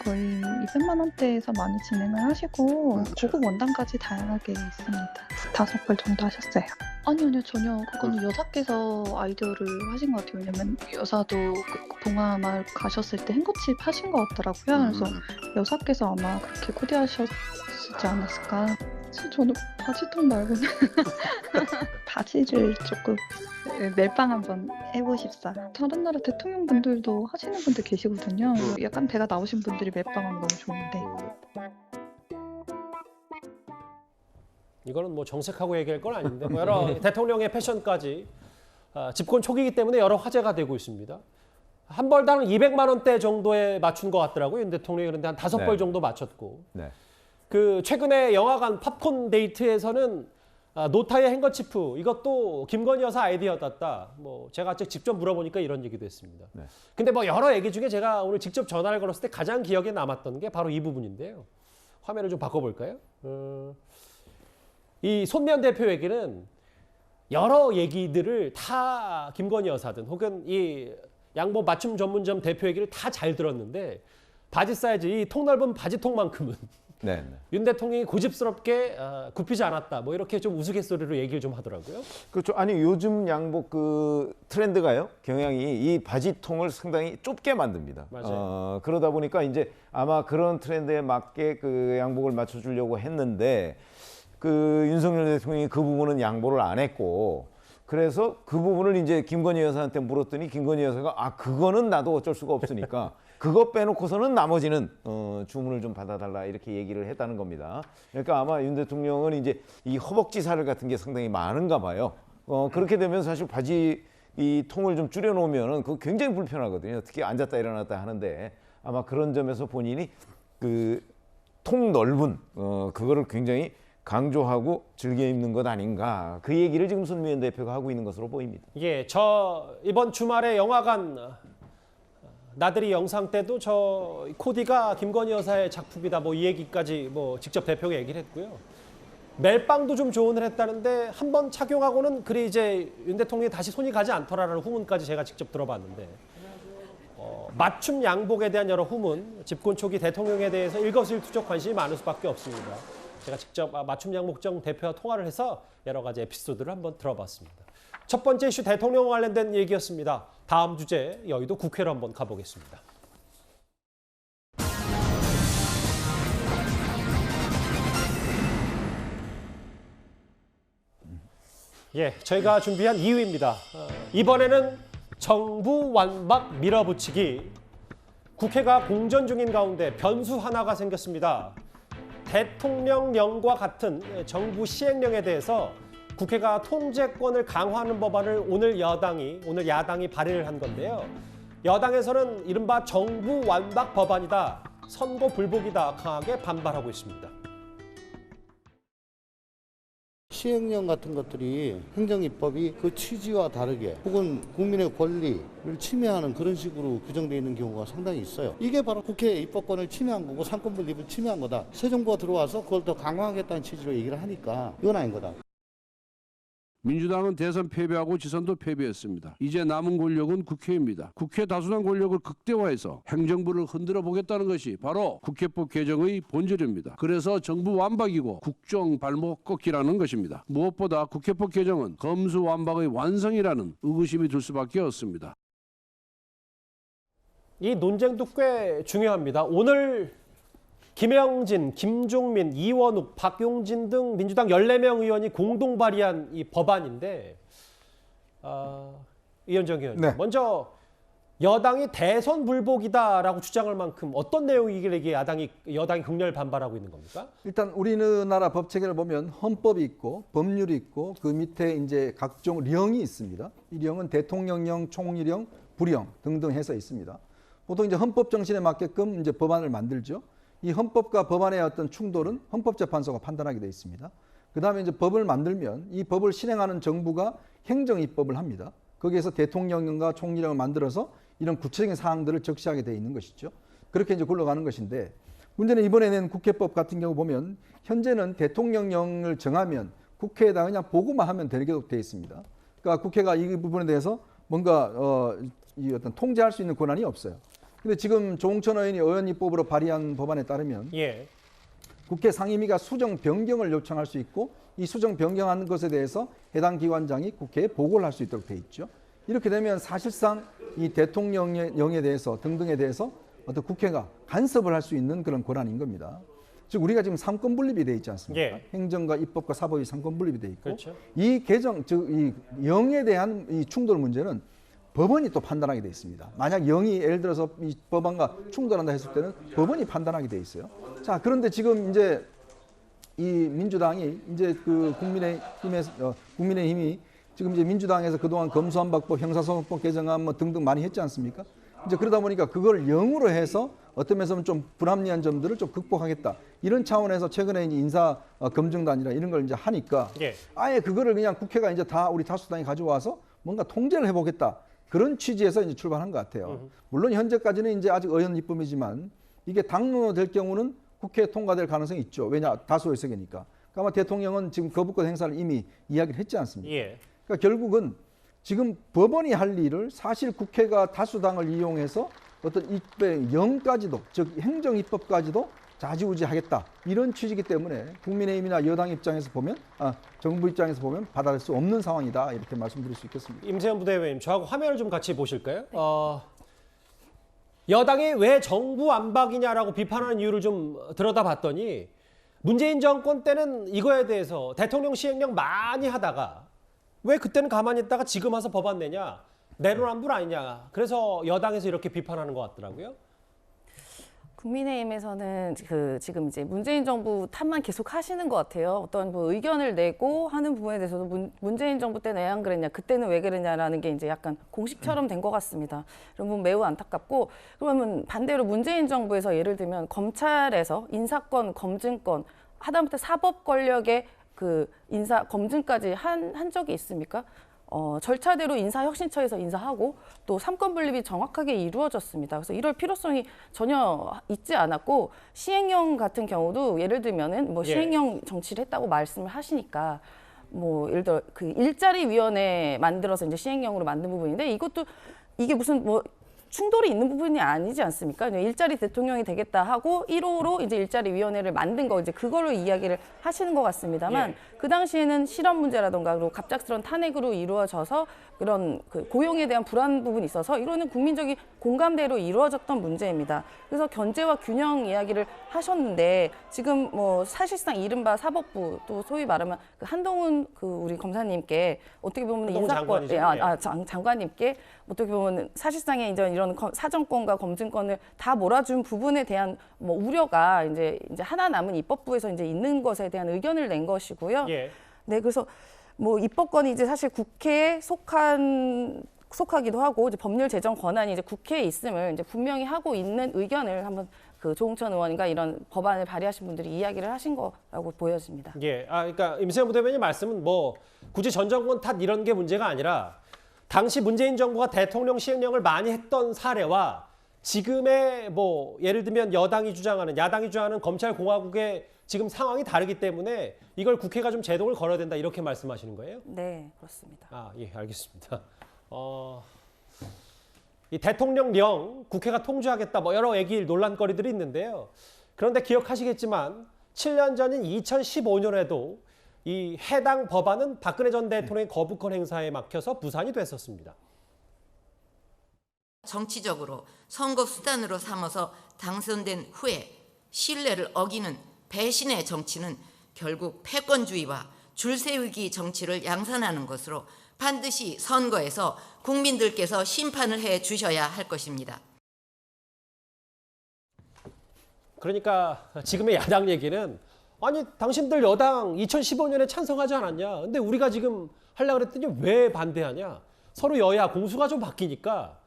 거의 200만 원대에서 많이 진행을 하시고 고급 원단까지 다양하게 있습니다. 5벌 정도 하셨어요. 아니요 전혀 그거는 여사께서 아이디어를 하신 것 같아요. 왜냐면 여사도 그 봉화마을 가셨을 때 행거칩 하신 것 같더라고요. 그래서 여사께서 아마 그렇게 코디하셨지 않았을까. 저는 바지통 말고는 바지를 조금 멜빵 한번 해보십사. 다른 나라 대통령 분들도 하시는 분들 계시거든요. 약간 배가 나오신 분들이 멜빵하면 너무 좋은데. 이거는 뭐 정색하고 얘기할 건 아닌데 뭐 여러 대통령의 패션까지 집권 초기이기 때문에 여러 화제가 되고 있습니다. 한 벌당 200만 원대 정도에 맞춘 것 같더라고요. 윤 대통령이. 그런데 한 5벌 네. 정도 맞췄고. 네. 그 최근에 영화관 팝콘 데이트에서는 노타의 행거치프 이것도 김건희 여사 아이디어였다. 뭐 제가 직접 물어보니까 이런 얘기도 했습니다. 네. 근데 뭐 여러 얘기 중에 제가 오늘 직접 전화를 걸었을 때 가장 기억에 남았던 게 바로 이 부분인데요. 화면을 좀 바꿔볼까요? 이 손미연 대표 얘기는 여러 얘기들을 다 김건희 여사든 혹은 이 양복 맞춤 전문점 대표 얘기를 다 잘 들었는데 바지 사이즈, 이 통 넓은 바지통만큼은 네. 윤 대통령이 고집스럽게 굽히지 않았다. 뭐 이렇게 좀 우스갯소리로 얘기를 좀 하더라고요. 그렇죠. 아니 요즘 양복 그 트렌드가요. 경향이 이 바지통을 상당히 좁게 만듭니다. 맞아요. 그러다 보니까 이제 아마 그런 트렌드에 맞게 그 양복을 맞춰주려고 했는데 그 윤석열 대통령이 그 부분은 양보를 안 했고, 그래서 그 부분을 이제 김건희 여사한테 물었더니 김건희 여사가 그거는 나도 어쩔 수가 없으니까 그거 빼놓고서는 나머지는 주문을 좀 받아달라 이렇게 얘기를 했다는 겁니다. 그러니까 아마 윤 대통령은 이제 이 허벅지 살 같은 게 상당히 많은가 봐요. 그렇게 되면 사실 바지 이 통을 좀 줄여놓으면은 그거 굉장히 불편하거든요. 특히 앉았다 일어났다 하는데 아마 그런 점에서 본인이 그 통 넓은 그거를 굉장히 강조하고 즐겨 입는 것 아닌가, 그 얘기를 지금 손미연 대표가 하고 있는 것으로 보입니다. 예, 저 이번 주말에 영화관 나들이 영상 때도 저 코디가 김건희 여사의 작품이다 뭐 이 얘기까지 뭐 직접 대표가 얘기를 했고요. 멜빵도 좀 조언을 했다는데 한번 착용하고는 그리 이제 윤 대통령이 다시 손이 가지 않더라라는 후문까지 제가 직접 들어봤는데 맞춤 양복에 대한 여러 후문, 집권 초기 대통령에 대해서 일거수일투족 관심이 많을 수밖에 없습니다. 제가 직접 맞춤 양복점 대표와 통화를 해서 여러 가지 에피소드를 한번 들어봤습니다. 첫 번째 이슈 대통령 관련된 얘기였습니다. 다음 주제 여의도 국회로 한번 가보겠습니다. 예, 저희가 준비한 2위입니다. 이번에는 정부 완박 밀어붙이기. 국회가 공전 중인 가운데 변수 하나가 생겼습니다. 대통령령과 같은 정부 시행령에 대해서 국회가 통제권을 강화하는 법안을 오늘 야당이 발의를 한 건데요. 여당에서는 이른바 정부 완박 법안이다, 선거 불복이다 강하게 반발하고 있습니다. 시행령 같은 것들이 행정입법이 그 취지와 다르게 혹은 국민의 권리를 침해하는 그런 식으로 규정되어 있는 경우가 상당히 있어요. 이게 바로 국회의 입법권을 침해한 거고 상권 분립을 침해한 거다. 새 정부가 들어와서 그걸 더 강화하겠다는 취지로 얘기를 하니까 이건 아닌 거다. 민주당은 대선 패배하고 지선도 패배했습니다. 이제 남은 권력은 국회입니다. 국회 다수당 권력을 극대화해서 행정부를 흔들어 보겠다는 것이 바로 국회법 개정의 본질입니다. 그래서 정부 완박이고 국정 발목 꺾기라는 것입니다. 무엇보다 국회법 개정은 검수 완박의 완성이라는 의구심이 들 수밖에 없습니다. 이 논쟁도 꽤 중요합니다. 오늘 김영진, 김종민, 이원욱, 박용진 등 민주당 14명 의원이 공동 발의한 이 법안인데 이현정 의원님, 네. 먼저 여당이 대선 불복이다라고 주장할 만큼 어떤 내용이길래 이게 여당이 극렬 반발하고 있는 겁니까? 일단 우리나라 법 체계를 보면 헌법이 있고 법률이 있고 그 밑에 이제 각종 령이 있습니다. 이 령은 대통령령, 총리령, 부령 등등 해서 있습니다. 보통 이제 헌법 정신에 맞게끔 이제 법안을 만들죠. 이 헌법과 법안의 어떤 충돌은 헌법재판소가 판단하게 되어 있습니다. 그다음에 이제 법을 만들면 이 법을 실행하는 정부가 행정입법을 합니다. 거기에서 대통령령과 총리령을 만들어서 이런 구체적인 사항들을 적시하게 되어 있는 것이죠. 그렇게 이제 굴러가는 것인데, 문제는 이번에 낸 국회법 같은 경우 보면 현재는 대통령령을 정하면 국회에다 그냥 보고만 하면 되게 되어 있습니다. 그러니까 국회가 이 부분에 대해서 뭔가 이 어떤 통제할 수 있는 권한이 없어요. 근데 지금 조홍천 의원이 의원입법으로 발의한 법안에 따르면 국회 상임위가 수정 변경을 요청할 수 있고 이 수정 변경하는 것에 대해서 해당 기관장이 국회에 보고를 할 수 있도록 돼 있죠. 이렇게 되면 사실상 이 대통령령에 대해서 등등에 대해서 어떤 국회가 간섭을 할 수 있는 그런 권한인 겁니다. 즉 우리가 지금 상권 분립이 돼 있지 않습니까? 행정과 입법과 사법이 상권 분립이 돼 있고 그렇죠. 이 개정 즉 이 영에 대한 이 충돌 문제는 법원이 또 판단하게 돼 있습니다. 만약 영이 예를 들어서 이 법안과 충돌한다 했을 때는 법원이 판단하게 돼 있어요. 자, 그런데 지금 이제 이 민주당이 이제 그 국민의힘이 지금 이제 민주당에서 그동안 검수완박법, 형사소송법 개정안 뭐 등등 많이 했지 않습니까? 이제 그러다 보니까 그걸 영으로 해서 어떤 면에서는 좀 불합리한 점들을 좀 극복하겠다. 이런 차원에서 최근에 인사 검증단이라 이런 걸 이제 하니까 아예 그거를 그냥 국회가 이제 다 우리 다수당이 가져와서 뭔가 통제를 해보겠다. 그런 취지에서 이제 출발한 것 같아요. 물론 현재까지는 이제 아직 의원 입법이지만 이게 당론으로 될 경우는 국회에 통과될 가능성이 있죠. 왜냐 다수 의석이니까. 그러니까 아마 대통령은 지금 거부권 행사를 이미 이야기를 했지 않습니까? 그러니까 결국은 지금 법원이 할 일을 사실 국회가 다수당을 이용해서 어떤 입법의 영까지도 즉 행정 입법까지도 좌지우지하겠다 이런 취지이기 때문에 국민의힘이나 여당 입장에서 보면 정부 입장에서 보면 받아들일 수 없는 상황이다 이렇게 말씀드릴 수 있겠습니다. 임세현 부대변인, 저하고 화면을 좀 같이 보실까요? 여당이 왜 정부 완박이냐라고 비판하는 이유를 좀 들여다봤더니 문재인 정권 때는 이거에 대해서 대통령 시행령 많이 하다가 왜 그때는 가만히 있다가 지금 와서 법안 내냐, 내로남불 아니냐. 그래서 여당에서 이렇게 비판하는 것 같더라고요. 국민의힘에서는 지금 이제 문재인 정부 탓만 계속 하시는 것 같아요. 어떤 뭐 의견을 내고 하는 부분에 대해서도 문재인 정부 때는 왜 안 그랬냐, 그때는 왜 그랬냐라는 게 이제 약간 공식처럼 된 것 같습니다. 그러면 매우 안타깝고, 그러면 반대로 문재인 정부에서 예를 들면 검찰에서 인사권, 검증권, 하다못해 사법 권력의 그 인사 검증까지 한 적이 있습니까? 절차대로 인사혁신처에서 인사하고 또 삼권 분립이 정확하게 이루어졌습니다. 그래서 이럴 필요성이 전혀 있지 않았고, 시행령 같은 경우도 예를 들면은 뭐 시행령 정치를 했다고 말씀을 하시니까 뭐 예를 들어 그 일자리위원회 만들어서 이제 시행령으로 만든 부분인데, 이게 무슨 뭐 충돌이 있는 부분이 아니지 않습니까? 일자리 대통령이 되겠다 하고 1호로 이제 일자리위원회를 만든 거, 이제 그걸로 이야기를 하시는 것 같습니다만 그 당시에는 실업 문제라든가 그리고 갑작스러운 탄핵으로 이루어져서 그런 그 고용에 대한 불안 부분이 있어서 이거는 국민적인 공감대로 이루어졌던 문제입니다. 그래서 견제와 균형 이야기를 하셨는데 지금 뭐 사실상 이른바 사법부 또 소위 말하면 그 한동훈 그 우리 검사님께 어떻게 보면 인사권 장관님께 어떻게 보면 사실상의 이제 이런 사정권과 검증권을 다 몰아준 부분에 대한 뭐 우려가 이제 하나 남은 입법부에서 이제 있는 것에 대한 의견을 낸 것이고요. 예. 네, 그래서 뭐 입법권이 이제 사실 국회에 속하기도 하고 이제 법률 제정 권한이 이제 국회에 있음을 이제 분명히 하고 있는 의견을 한번 그 조홍천 의원과 이런 법안을 발의하신 분들이 이야기를 하신 거라고 보여집니다. 예, 그러니까 임세현 부대변인 말씀은 뭐 굳이 전 정권 탓 이런 게 문제가 아니라 당시 문재인 정부가 대통령 시행령을 많이 했던 사례와 지금의 뭐 예를 들면 야당이 주장하는 검찰 공화국의 지금 상황이 다르기 때문에 이걸 국회가 좀 제동을 걸어야 된다 이렇게 말씀하시는 거예요? 네, 그렇습니다. 예, 알겠습니다. 이 대통령령 국회가 통주하겠다 뭐 여러 얘기 논란거리들이 있는데요. 그런데 기억하시겠지만 7년 전인 2015년에도 이 해당 법안은 박근혜 전 대통령의 거부권 행사에 막혀서 무산이 됐었습니다. 정치적으로 선거 수단으로 삼아서 당선된 후에 신뢰를 어기는 배신의 정치는 결국 패권주의와 줄세우기 정치를 양산하는 것으로 반드시 선거에서 국민들께서 심판을 해 주셔야 할 것입니다. 그러니까 지금의 야당 얘기는 아니 당신들 여당 2015년에 찬성하지 않았냐. 근데 우리가 지금 하려고 그랬더니 왜 반대하냐. 서로 여야 공수가 좀 바뀌니까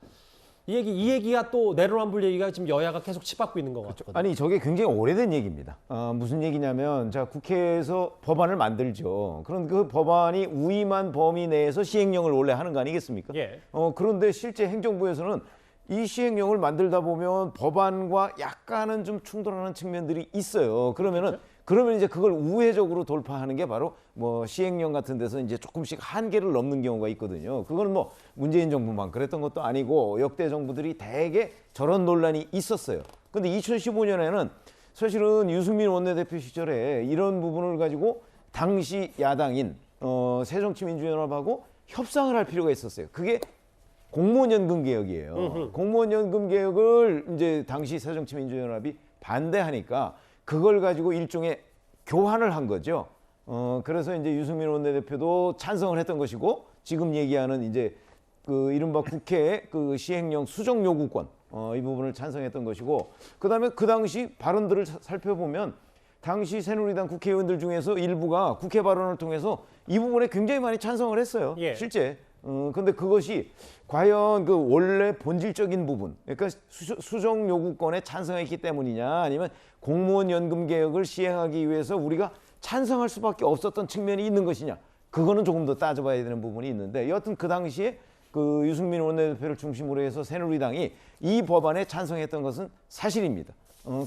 이 얘기가 또 내로남불 얘기가 지금 여야가 계속 치받고 있는 것 같거든요. 아니 저게 굉장히 오래된 얘기입니다. 무슨 얘기냐면 자 국회에서 법안을 만들죠. 그런 그 법안이 위임한 범위 내에서 시행령을 원래 하는 거 아니겠습니까? 예. 그런데 실제 행정부에서는 이 시행령을 만들다 보면 법안과 약간은 좀 충돌하는 측면들이 있어요. 그러면 이제 그걸 우회적으로 돌파하는 게 바로 뭐 시행령 같은 데서 이제 조금씩 한계를 넘는 경우가 있거든요. 그거는 뭐 문재인 정부만 그랬던 것도 아니고 역대 정부들이 대개 저런 논란이 있었어요. 근데 2015년에는 사실은 유승민 원내대표 시절에 이런 부분을 가지고 당시 야당인 새정치민주연합하고 협상을 할 필요가 있었어요. 그게 공무원연금 개혁이에요. 공무원연금 개혁을 이제 당시 새정치민주연합이 반대하니까 그걸 가지고 일종의 교환을 한 거죠. 그래서 이제 유승민 원내대표도 찬성을 했던 것이고 지금 얘기하는 이제 그 이른바 국회의 그 시행령 수정 요구권 이 부분을 찬성했던 것이고 그다음에 그 당시 발언들을 살펴보면 당시 새누리당 국회의원들 중에서 일부가 국회 발언을 통해서 이 부분에 굉장히 많이 찬성을 했어요. 예. 실제. 근데 그것이 과연 그 원래 본질적인 부분, 그러니까 수정 요구권에 찬성했기 때문이냐, 아니면 공무원 연금 개혁을 시행하기 위해서 우리가 찬성할 수밖에 없었던 측면이 있는 것이냐, 그거는 조금 더 따져봐야 되는 부분이 있는데, 여하튼 그 당시에 그 유승민 원내대표를 중심으로 해서 새누리당이 이 법안에 찬성했던 것은 사실입니다.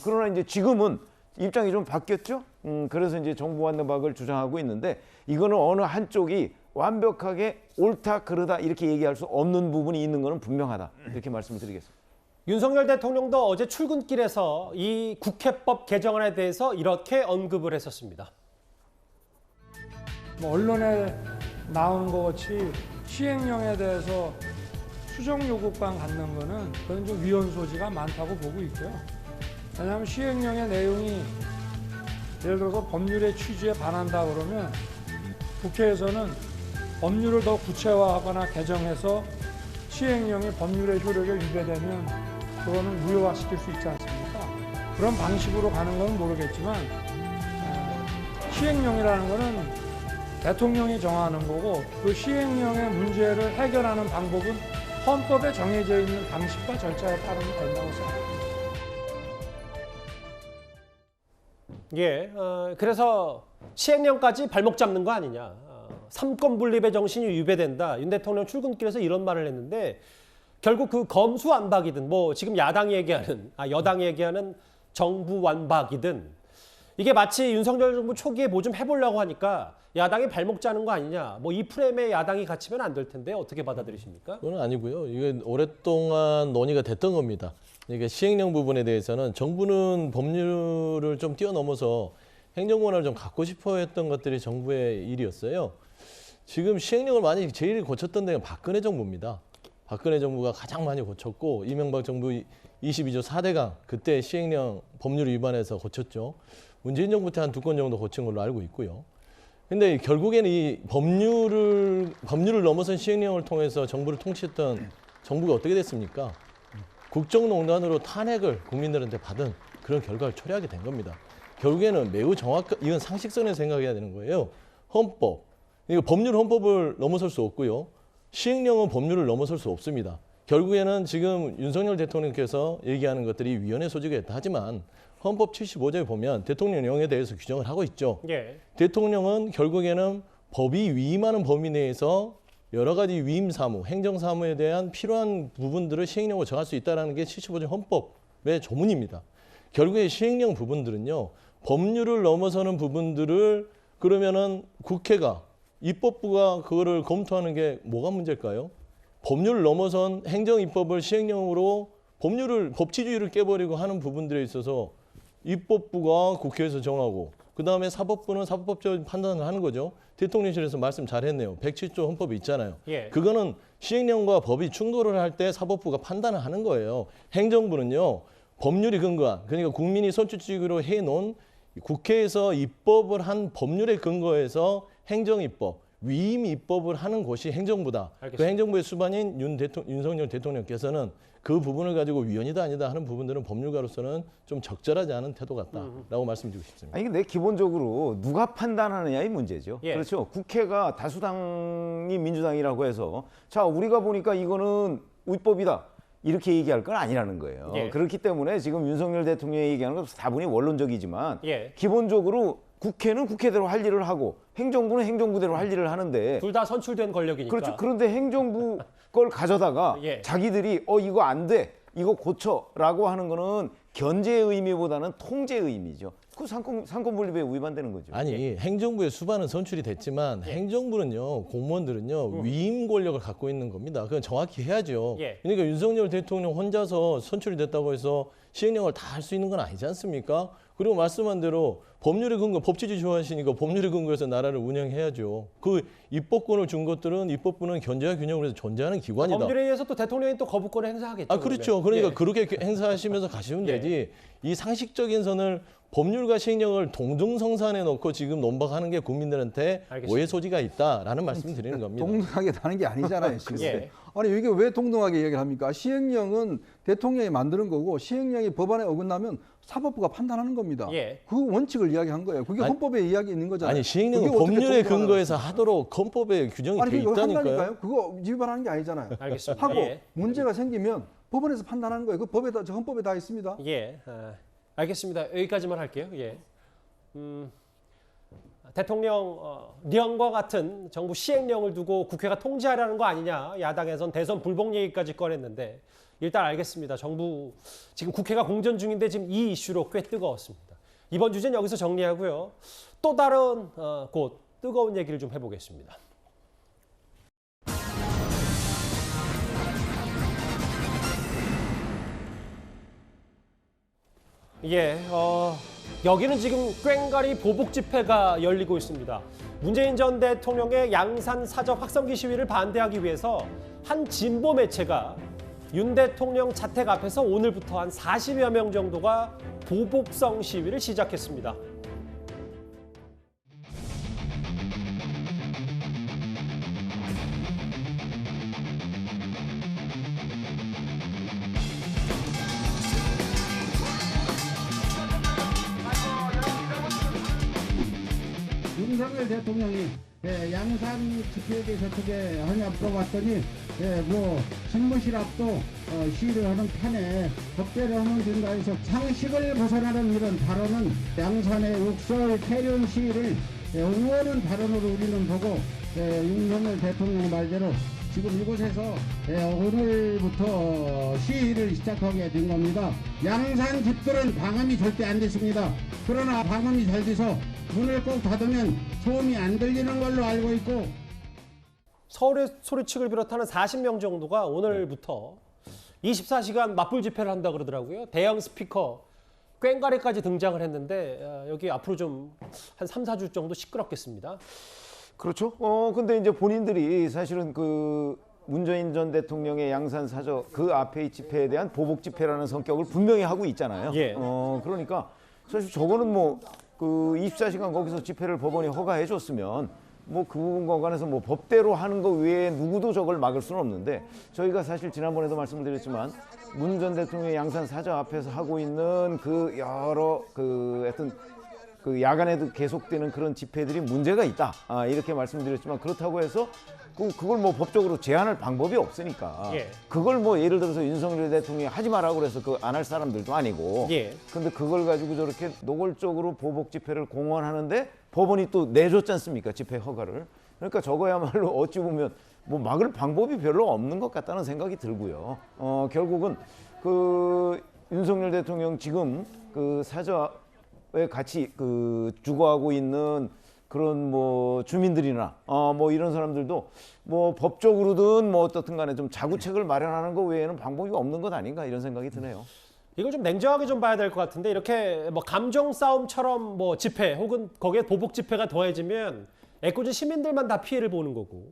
그러나 이제 지금은 입장이 좀 바뀌었죠. 그래서 이제 정부 완박을 주장하고 있는데, 이거는 어느 한쪽이 완벽하게 옳다 그르다 이렇게 얘기할 수 없는 부분이 있는 것은 분명하다 이렇게 말씀을 드리겠습니다. 윤석열 대통령도 어제 출근길에서 이 국회법 개정안에 대해서 이렇게 언급을 했었습니다. 뭐 언론에 나오는 것 같이 시행령에 대해서 수정 요구권 갖는 거는 그건 좀 위헌 소지가 많다고 보고 있고요. 왜냐하면 시행령의 내용이 예를 들어서 법률의 취지에 반한다 그러면 국회에서는 법률을 더 구체화하거나 개정해서 시행령이 법률의 효력에 위배되면 그거는 무효화시킬 수 있지 않습니까? 그런 방식으로 가는 건 모르겠지만 시행령이라는 거는 대통령이 정하는 거고 그 시행령의 문제를 해결하는 방법은 헌법에 정해져 있는 방식과 절차에 따르면 된다고 생각합니다. 예, 그래서 시행령까지 발목 잡는 거 아니냐. 삼권 분립의 정신이 위배된다. 윤 대통령 출근길에서 이런 말을 했는데 결국 그 검수 완박이든 뭐 지금 여당이 얘기하는 정부 완박이든 이게 마치 윤석열 정부 초기에 뭐 좀 해보려고 하니까 야당이 발목 잡는 거 아니냐. 뭐 이 프레임에 야당이 갇히면 안 될 텐데 어떻게 받아들이십니까? 그건 아니고요. 이게 오랫동안 논의가 됐던 겁니다. 이게 시행령 부분에 대해서는 정부는 법률을 좀 뛰어넘어서 행정권을 좀 갖고 싶어 했던 것들이 정부의 일이었어요. 지금 시행령을 많이 제일 고쳤던 데가 박근혜 정부입니다. 박근혜 정부가 가장 많이 고쳤고 이명박 정부 22조 4대강 그때 시행령 법률 위반해서 고쳤죠. 문재인 정부 때 한 2건 정도 고친 걸로 알고 있고요. 근데 결국에는 이 법률을 넘어선 시행령을 통해서 정부를 통치했던 정부가 어떻게 됐습니까? 국정농단으로 탄핵을 국민들한테 받은 그런 결과를 초래하게 된 겁니다. 결국에는 매우 정확한, 이건 상식선에서 생각해야 되는 거예요. 헌법, 이거 법률 헌법을 넘어설 수 없고요. 시행령은 법률을 넘어설 수 없습니다. 결국에는 지금 윤석열 대통령께서 얘기하는 것들이 위헌의 소지가 있다 하지만 헌법 75조에 보면 대통령령에 대해서 규정을 하고 있죠. 예. 대통령은 결국에는 법이 위임하는 범위 내에서 여러 가지 위임 사무, 행정 사무에 대한 필요한 부분들을 시행령으로 정할 수 있다는 게 75조 헌법의 조문입니다. 결국에 시행령 부분들은요. 법률을 넘어서는 부분들을 그러면은 국회가 입법부가 그거를 검토하는 게 뭐가 문제일까요? 법률을 넘어선 행정입법을 시행령으로 법치주의를 깨버리고 하는 부분들에 있어서 입법부가 국회에서 정하고 그다음에 사법부는 사법법적 판단을 하는 거죠. 대통령실에서 말씀 잘했네요. 107조 헌법이 있잖아요. 예. 그거는 시행령과 법이 충돌을 할 때 사법부가 판단을 하는 거예요. 행정부는요. 법률이 근거한 그러니까 국민이 선출직으로 해놓은 국회에서 입법을 한 법률에 근거해서 행정입법, 위임 입법을 하는 곳이 행정부다. 알겠습니다. 그 행정부의 수반인 윤석열 대통령께서는 그 부분을 가지고 위헌이다 아니다 하는 부분들은 법률가로서는 좀 적절하지 않은 태도 같다라고 말씀드리고 싶습니다. 아니 근데 기본적으로 누가 판단하느냐의 문제죠. 예. 그렇죠. 국회가 다수당이 민주당이라고 해서 자 우리가 보니까 이거는 위법이다. 이렇게 얘기할 건 아니라는 거예요. 예. 그렇기 때문에 지금 윤석열 대통령이 얘기하는 건 다분히 원론적이지만 예. 기본적으로 국회는 국회대로 할 일을 하고 행정부는 행정부대로 할 일을 하는데 둘 다 선출된 권력이니까. 그렇죠. 그런데 행정부 걸 가져다가 예. 자기들이 이거 안 돼. 이거 고쳐라고 하는 거는 견제의 의미보다는 통제의 의미죠. 그 상권 분립에 위반되는 거죠. 아니 행정부의 수반은 선출이 됐지만 행정부는요 공무원들은요 위임 권력을 갖고 있는 겁니다. 그건 정확히 해야죠. 예. 그러니까 윤석열 대통령 혼자서 선출이 됐다고 해서 시행령을 다 할 수 있는 건 아니지 않습니까? 그리고 말씀한 대로 법률의 근거, 법치주의 좋아하시니까 법률의 근거에서 나라를 운영해야죠. 그 입법권을 준 것들은 입법부는 견제와 균형을 해서 존재하는 기관이다. 법률에 의해서 또 대통령이 또 거부권을 행사하겠죠. 아 그렇죠. 그러니까 예. 그렇게 행사하시면서 가시면 예. 되지. 이 상식적인 선을 법률과 시행령을 동등성산해 놓고 지금 논박하는 게 국민들한테 알겠습니다. 오해 소지가 있다라는 말씀을 드리는 겁니다. 동등하게 다는 게 아니잖아요. 지금. 예. 아니 이게 왜 동등하게 얘기를 합니까? 시행령은 대통령이 만드는 거고 시행령이 법안에 어긋나면 사법부가 판단하는 겁니다. 예. 그 원칙을 이야기한 거예요. 그게 헌법에 이야기 있는 거잖아요. 아니 시행령은 그게 어떻게 법률에 동등하다고 근거해서 하도록 헌법에 규정이 아니 돼 그거 있다니까요. 한다니까요. 그거 위반하는 게 아니잖아요. 알겠습니다. 하고 예. 문제가 생기면 법원에서 판단하는 거예요. 그 법에다 헌법에 다 있습니다. 예. 알겠습니다. 여기까지만 할게요. 예. 대통령령과 같은 정부 시행령을 두고 국회가 통제하려는 거 아니냐. 야당에선 대선 불복 얘기까지 꺼냈는데 일단 알겠습니다. 정부 지금 국회가 공전 중인데 지금 이 이슈로 꽤 뜨거웠습니다. 이번 주제는 여기서 정리하고요. 또 다른 곳 뜨거운 얘기를 좀 해보겠습니다. 예, 여기는 지금 꽹과리 보복 집회가 열리고 있습니다. 문재인 전 대통령의 양산 사적 확성기 시위를 반대하기 위해서 한 진보 매체가 윤 대통령 자택 앞에서 오늘부터 한 40여 명 정도가 보복성 시위를 시작했습니다. 윤석열 대통령이 양산 집회에 대해서 어떻게 하냐 물어봤더니 뭐 집무실 앞도 시위를 하는 판에 법대로 하면 된다 해서 상식을 벗어나는 이런 발언은 양산의 욕설 폐륜 시위를 응원하는 발언으로 우리는 보고 윤석열 대통령 말대로 지금 이곳에서 오늘부터 시위를 시작하게 된 겁니다. 양산 집들은 방음이 절대 안 됐습니다. 그러나 방음이 잘 돼서 문을 꼭 닫으면 소음이 안 들리는 걸로 알고 있고 서울의 소리치기를 비롯하는 40명 정도가 오늘부터 24시간 맞불 집회를 한다 그러더라고요. 대형 스피커 꽹과리까지 등장을 했는데 여기 앞으로 좀 한 3, 4주 정도 시끄럽겠습니다. 그렇죠. 근데 이제 본인들이 사실은 그 문재인 전 대통령의 양산 사저 그 앞에 이 집회에 대한 보복 집회라는 성격을 분명히 하고 있잖아요. 예. 그러니까 사실 저거는 뭐 그 24시간 거기서 집회를 법원이 허가해 줬으면 뭐 그 부분과 관해서 뭐 법대로 하는 거 외에 누구도 저걸 막을 수는 없는데 저희가 사실 지난번에도 말씀을 드렸지만 문 전 대통령의 양산 사저 앞에서 하고 있는 그 여러 그 하여튼 그 야간에도 계속되는 그런 집회들이 문제가 있다. 이렇게 말씀드렸지만 그렇다고 해서 그걸 뭐 법적으로 제한할 방법이 없으니까 예. 그걸 뭐 예를 들어서 윤석열 대통령이 하지 말라고 그래서 그 안 할 사람들도 아니고 예. 근데 그걸 가지고 저렇게 노골적으로 보복 집회를 공언하는데 법원이 또 내줬지 않습니까? 집회 허가를. 그러니까 저거야말로 어찌 보면 뭐 막을 방법이 별로 없는 것 같다는 생각이 들고요. 결국은 그 윤석열 대통령 지금 그 사저에 같이 그 주거하고 있는 그런 뭐 주민들이나 뭐 이런 사람들도 뭐 법적으로든 뭐 어떻든 간에 좀 자구책을 마련하는 것 외에는 방법이 없는 것 아닌가 이런 생각이 드네요. 이걸 좀 냉정하게 좀 봐야 될 것 같은데 이렇게 뭐 감정 싸움처럼 뭐 집회 혹은 거기에 보복 집회가 더해지면 애꿎은 시민들만 다 피해를 보는 거고.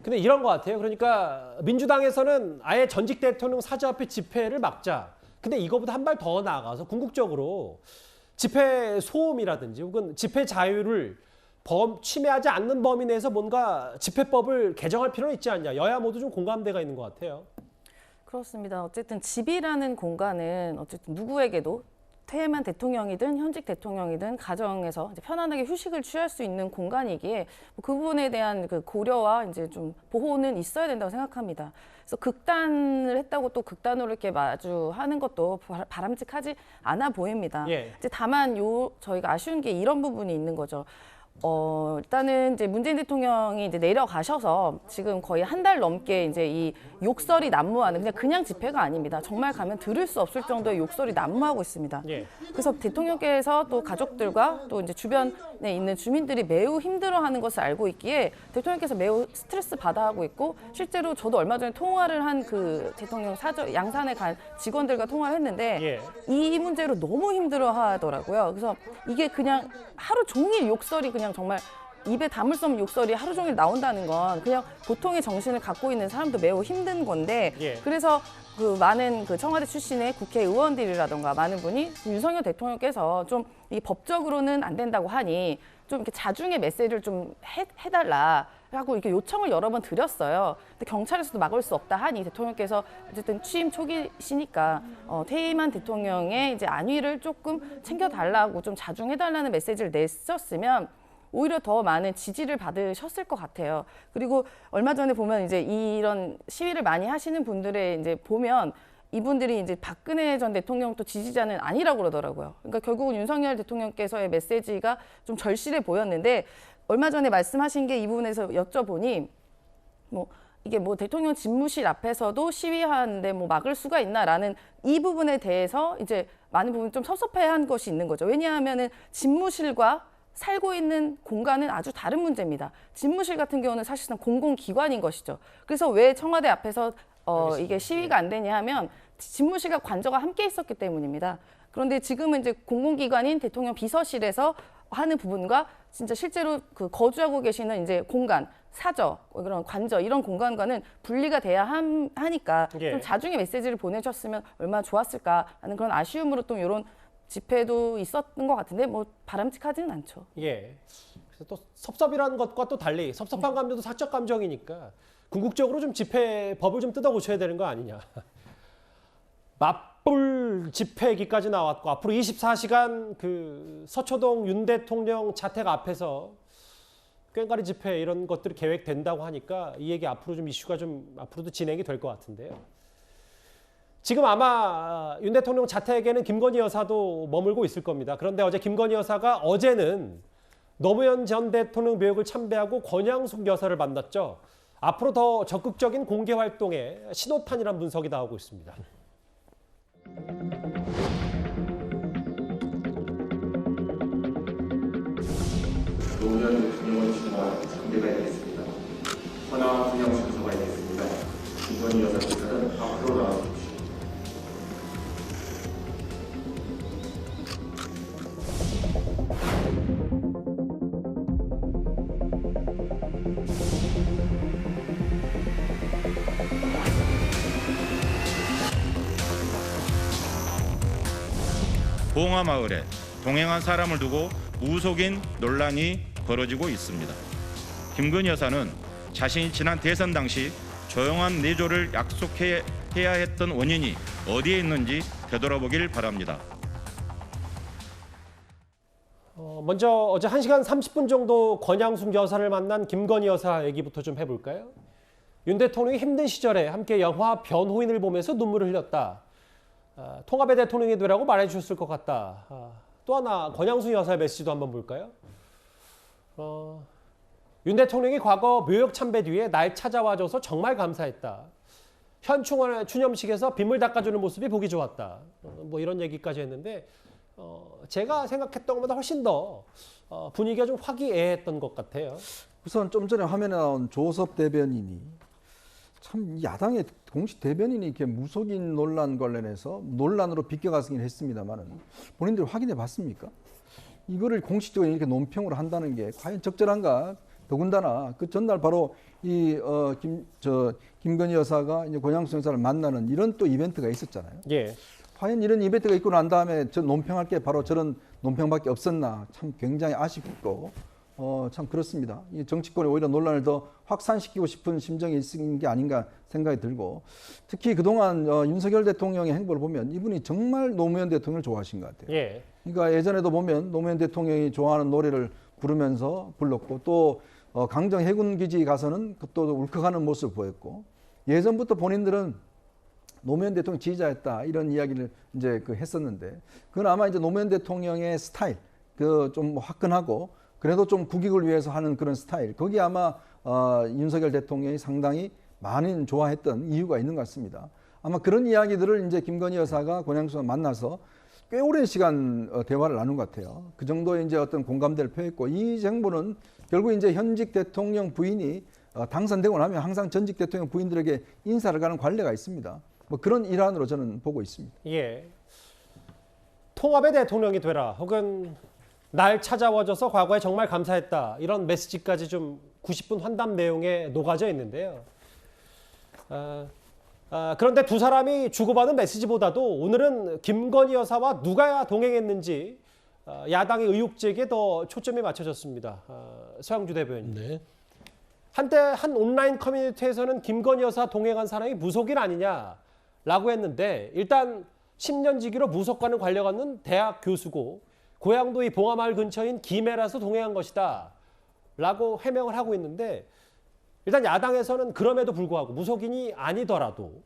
근데 이런 것 같아요. 그러니까 민주당에서는 아예 전직 대통령 사저 앞에 집회를 막자. 근데 이거보다 한 발 더 나아가서 궁극적으로 집회 소음이라든지 혹은 집회 자유를 침해하지 않는 범위 내에서 뭔가 집회법을 개정할 필요는 있지 않냐. 여야 모두 좀 공감대가 있는 것 같아요. 그렇습니다. 어쨌든 집이라는 공간은 어쨌든 누구에게도 퇴임한 대통령이든 현직 대통령이든 가정에서 이제 편안하게 휴식을 취할 수 있는 공간이기에 그 부분에 대한 그 고려와 이제 좀 보호는 있어야 된다고 생각합니다. 그래서 극단을 했다고 또 극단으로 이렇게 마주하는 것도 바람직하지 않아 보입니다. 예. 이제 다만 저희가 아쉬운 게 이런 부분이 있는 거죠. 일단은 이제 문재인 대통령이 이제 내려가셔서 지금 거의 한 달 넘게 이제 이 욕설이 난무하는 그냥 집회가 아닙니다. 정말 가면 들을 수 없을 정도의 욕설이 난무하고 있습니다. 예. 그래서 대통령께서 또 가족들과 또 이제 주변에 있는 주민들이 매우 힘들어하는 것을 알고 있기에 대통령께서 매우 스트레스 받아하고 있고 실제로 저도 얼마 전에 통화를 한 그 대통령 사저 양산에 간 직원들과 통화를 했는데 예. 이 문제로 너무 힘들어하더라고요. 그래서 이게 그냥 하루 종일 욕설이 그냥 정말 입에 담을 수 없는 욕설이 하루 종일 나온다는 건 그냥 보통의 정신을 갖고 있는 사람도 매우 힘든 건데 예. 그래서 그 많은 그 청와대 출신의 국회의원들이라던가 많은 분이 윤석열 대통령께서 좀 이 법적으로는 안 된다고 하니 좀 이렇게 자중의 메시지를 좀 해달라 하고 이렇게 요청을 여러 번 드렸어요. 근데 경찰에서도 막을 수 없다 하니 대통령께서 어쨌든 취임 초기시니까 퇴임한 대통령의 이제 안위를 조금 챙겨달라고 좀 자중해달라는 메시지를 냈었으면 오히려 더 많은 지지를 받으셨을 것 같아요. 그리고 얼마 전에 보면 이제 이런 시위를 많이 하시는 분들의 이제 보면 이분들이 이제 박근혜 전 대통령 또 지지자는 아니라고 그러더라고요. 그러니까 결국은 윤석열 대통령께서의 메시지가 좀 절실해 보였는데 얼마 전에 말씀하신 게 이 부분에서 여쭤보니 뭐 이게 뭐 대통령 집무실 앞에서도 시위하는데 뭐 막을 수가 있나라는 이 부분에 대해서 이제 많은 부분 좀 섭섭해한 것이 있는 거죠. 왜냐하면은 집무실과 살고 있는 공간은 아주 다른 문제입니다. 집무실 같은 경우는 사실상 공공기관인 것이죠. 그래서 왜 청와대 앞에서 이게 시위가 안 되냐 하면 집무실과 관저가 함께 있었기 때문입니다. 그런데 지금은 이제 공공기관인 대통령 비서실에서 하는 부분과 진짜 실제로 그 거주하고 계시는 이제 공간, 사저, 그런 관저 이런 공간과는 분리가 돼야 하니까 예. 좀 자중의 메시지를 보내셨으면 얼마나 좋았을까라는 그런 아쉬움으로 또 이런 집회도 있었던 것 같은데 뭐 바람직하지는 않죠. 예. 그래서 또 섭섭이라는 것과 또 달리 섭섭한 감정도 사적 감정이니까 궁극적으로 좀 집회 법을 좀 뜯어 고쳐야 되는 거 아니냐. 맞불 집회기까지 나왔고 앞으로 24시간 그 서초동 윤 대통령 자택 앞에서 꽹과리 집회 이런 것들이 계획된다고 하니까 이 얘기 앞으로 좀 이슈가 좀 앞으로도 진행이 될 것 같은데요. 지금 아마 윤 대통령 자택에는 김건희 여사도 머물고 있을 겁니다. 그런데 어제 김건희 여사가 어제는 노무현 전 대통령 묘역을 참배하고 권양숙 여사를 만났죠. 앞으로 더 적극적인 공개 활동에 신호탄이란 분석이 나오고 있습니다. 노무현 대통령을 추모할 참배가 있겠습니다. 권양숙 순서가 있겠습니다. 김건희 여사께서는 앞으로 나와주십시오. 봉화마을에 동행한 사람을 두고 무속인 논란이 벌어지고 있습니다. 김건희 여사는 자신이 지난 대선 당시 조용한 내조를 약속해야 했던 원인이 어디에 있는지 되돌아보길 바랍니다. 먼저 어제 1시간 30분 정도 권양숙 여사를 만난 김건희 여사 얘기부터 좀 해볼까요? 윤 대통령이 힘든 시절에 함께 영화 변호인을 보면서 눈물을 흘렸다. 통합의 대통령이 되라고 말해주셨을 것 같다. 또 하나 권양숙 여사의 메시지도 한번 볼까요? 윤 대통령이 과거 묘역 참배 뒤에 날 찾아와줘서 정말 감사했다. 현충원 추념식에서 빗물 닦아주는 모습이 보기 좋았다. 뭐 이런 얘기까지 했는데 제가 생각했던 것보다 훨씬 더 분위기가 좀 화기애애했던 것 같아요. 우선 좀 전에 화면에 나온 조섭 대변인이 참 야당의 공식 대변인이 이렇게 무속인 논란 관련해서 논란으로 비껴가긴 했습니다만은 본인들이 확인해 봤습니까? 이거를 공식적으로 이렇게 논평으로 한다는 게 과연 적절한가? 더군다나 그 전날 바로 이 김건희 여사가 이제 권양숙 여사를 만나는 이런 또 이벤트가 있었잖아요. 예. 과연 이런 이벤트가 있고 난 다음에 저 논평할 게 바로 저런 논평밖에 없었나 참 굉장히 아쉽고 참 그렇습니다. 이 정치권이 오히려 논란을 더 확산시키고 싶은 심정이 있은 게 아닌가 생각이 들고 특히 그동안 윤석열 대통령의 행보를 보면 이분이 정말 노무현 대통령을 좋아하신 것 같아요. 예. 그러니까 예전에도 보면 노무현 대통령이 좋아하는 노래를 부르면서 불렀고 또 강정 해군기지 가서는 또 울컥하는 모습을 보였고 예전부터 본인들은 노무현 대통령 지지자였다 이런 이야기를 이제 했었는데 그건 아마 이제 노무현 대통령의 스타일 좀 화끈하고 그래도 좀 국익을 위해서 하는 그런 스타일 거기 아마 윤석열 대통령이 상당히 많이 좋아했던 이유가 있는 것 같습니다. 아마 그런 이야기들을 이제 김건희 여사가 권양숙을 만나서 꽤 오랜 시간 대화를 나눈 것 같아요. 그 정도의 이제 어떤 공감대를 표했고 이 정부는 결국 이제 현직 대통령 부인이 당선되고 나면 항상 전직 대통령 부인들에게 인사를 가는 관례가 있습니다. 뭐 그런 일환으로 저는 보고 있습니다. 예. 통합의 대통령이 되라 혹은 날 찾아와줘서 과거에 정말 감사했다 이런 메시지까지 좀 90분 환담 내용에 녹아져 있는데요. 그런데 두 사람이 주고받은 메시지보다도 오늘은 김건희 여사와 누가 동행했는지 야당의 의혹 제기에 더 초점이 맞춰졌습니다. 서영주 대변인. 네. 한때 한 온라인 커뮤니티에서는 김건희 여사 동행한 사람이 무속인 아니냐라고 했는데 일단 10년 지기로 무속과는 관련 없는 대학 교수고 고향도 이 봉화마을 근처인 김해라서 동행한 것이다 라고 해명을 하고 있는데 일단 야당에서는 그럼에도 불구하고 무속인이 아니더라도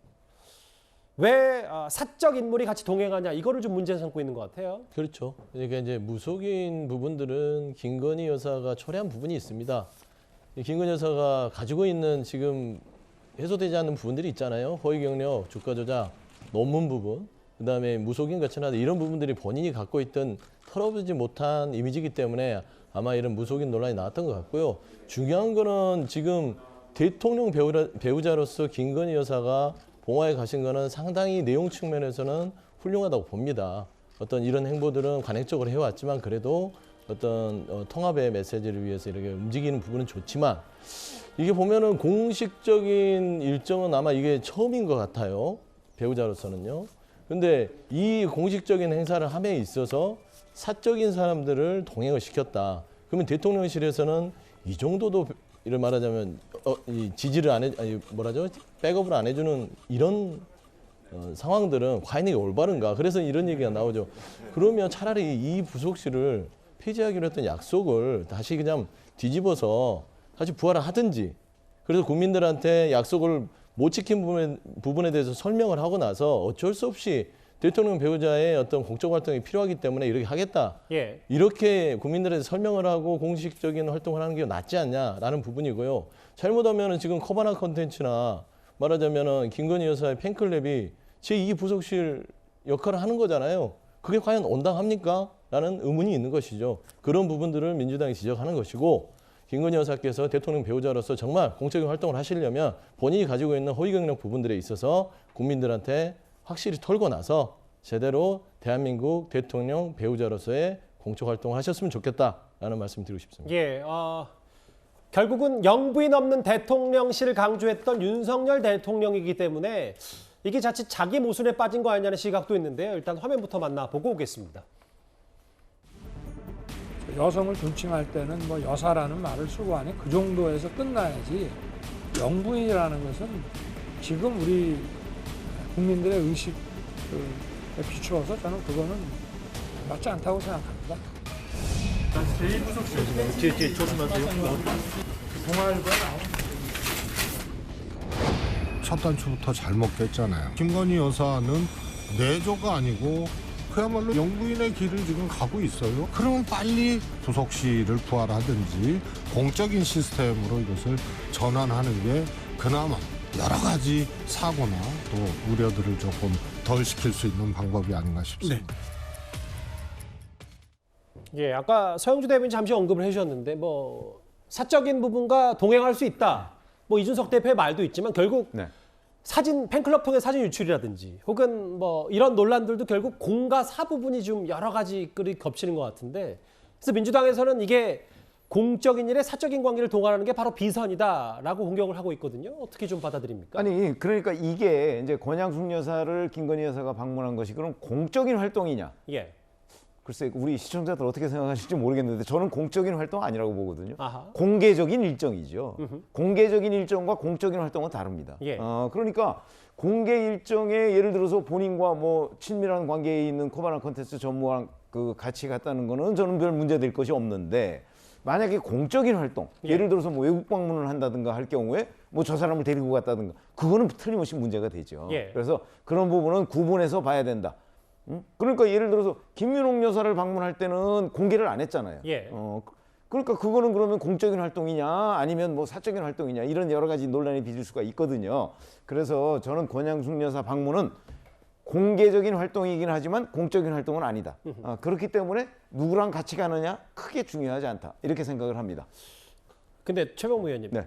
왜 사적 인물이 같이 동행하냐 이거를 좀 문제 삼고 있는 것 같아요. 그렇죠. 그러니까 이제 무속인 부분들은 김건희 여사가 초래한 부분이 있습니다. 김건희 여사가 가지고 있는 지금 해소되지 않는 부분들이 있잖아요. 허위 경력, 주가 조작, 논문 부분, 그다음에 무속인 거치나 이런 부분들이 본인이 갖고 있던 털어보지 못한 이미지이기 때문에 아마 이런 무속인 논란이 나왔던 것 같고요. 중요한 거는 지금 대통령 배우자로서 김건희 여사가 봉화에 가신 거는 상당히 내용 측면에서는 훌륭하다고 봅니다. 어떤 이런 행보들은 관행적으로 해왔지만 그래도 어떤 통합의 메시지를 위해서 이렇게 움직이는 부분은 좋지만 이게 보면은 공식적인 일정은 아마 이게 처음인 것 같아요. 배우자로서는요. 근데 이 공식적인 행사를 함에 있어서 사적인 사람들을 동행을 시켰다. 그러면 대통령실에서는 이 정도도 이를 말하자면 이 지지를 안 해, 아니 뭐라죠? 백업을 안 해주는 이런 상황들은 과연 이게 올바른가? 그래서 이런 얘기가 나오죠. 그러면 차라리 이 부속실을 폐지하기로 했던 약속을 다시 그냥 뒤집어서 다시 부활을 하든지 그래서 국민들한테 약속을 못 지킨 부분에 대해서 설명을 하고 나서 어쩔 수 없이 대통령 배우자의 어떤 공적 활동이 필요하기 때문에 이렇게 하겠다. 예. 이렇게 국민들에게 설명을 하고 공식적인 활동을 하는 게 낫지 않냐라는 부분이고요. 잘못하면 지금 커바나 컨텐츠나 말하자면 김건희 여사의 팬클럽이 제2 부속실 역할을 하는 거잖아요. 그게 과연 온당합니까? 라는 의문이 있는 것이죠. 그런 부분들을 민주당이 지적하는 것이고 김건희 여사께서 대통령 배우자로서 정말 공적인 활동을 하시려면 본인이 가지고 있는 허위 경력 부분들에 있어서 국민들한테 확실히 털고 나서 제대로 대한민국 대통령 배우자로서의 공적 활동을 하셨으면 좋겠다라는 말씀 드리고 싶습니다. 예, 결국은 영부인 없는 대통령실을 강조했던 윤석열 대통령이기 때문에 이게 자칫 자기 모순에 빠진 거 아니냐는 시각도 있는데요. 일단 화면부터 만나보고 오겠습니다. 여성을 존칭할 때는 뭐 여사라는 말을 쓰고 하니 그 정도에서 끝나야지 영부인이라는 것은 지금 우리 국민들의 의식에 비추어서 저는 그거는 맞지 않다고 생각합니다. 제2부속실 뒤에 조심하세요. 동아일보에 나온 첫 단추부터 잘 먹겠잖아요. 김건희 여사는 내조가 아니고 그야말로 영부인의 길을 지금 가고 있어요. 그러면 빨리 부속실을 부활하든지 공적인 시스템으로 이것을 전환하는 게 그나마 여러 가지 사고나 또 우려들을 조금 덜 시킬 수 있는 방법이 아닌가 싶습니다. 예, 아까 서영주 대변인 잠시 언급을 해주셨는데 뭐 사적인 부분과 동행할 수 있다. 뭐 이준석 대표의 말도 있지만 결국 사진 팬클럽 통해 사진 유출이라든지 혹은 뭐 이런 논란들도 결국 공과 사 부분이 좀 여러 가지 끌이 겹치는 것 같은데 그래서 민주당에서는 이게 공적인 일에 사적인 관계를 동원하는 게 바로 비선이다라고 공격을 하고 있거든요. 어떻게 좀 받아들입니까? 아니 그러니까 이게 이제 권양숙 여사를 김건희 여사가 방문한 것이 그럼 공적인 활동이냐? 예. 글쎄 우리 시청자들 어떻게 생각하실지 모르겠는데 저는 공적인 활동 아니라고 보거든요. 아하. 공개적인 일정이죠. 공개적인 일정과 공적인 활동은 다릅니다. 예. 그러니까 공개 일정에 예를 들어서 본인과 뭐 친밀한 관계에 있는 코바나 콘텐츠 전무랑 그 같이 갔다는 거는 저는 별 문제될 것이 없는데 만약에 공적인 활동, 예를 들어서 뭐 외국 방문을 한다든가 할 경우에 뭐 저 사람을 데리고 갔다든가 그거는 틀림없이 문제가 되죠. 예. 그래서 그런 부분은 구분해서 봐야 된다. 그러니까 예를 들어서 김윤옥 여사를 방문할 때는 공개를 안 했잖아요. 예. 그러니까 그거는 그러면 공적인 활동이냐 아니면 뭐 사적인 활동이냐 이런 여러 가지 논란이 빚을 수가 있거든요. 그래서 저는 권양숙 여사 방문은 공개적인 활동이긴 하지만 공적인 활동은 아니다. 그렇기 때문에 누구랑 같이 가느냐 크게 중요하지 않다. 이렇게 생각을 합니다. 근데 최병무 의원님. 네.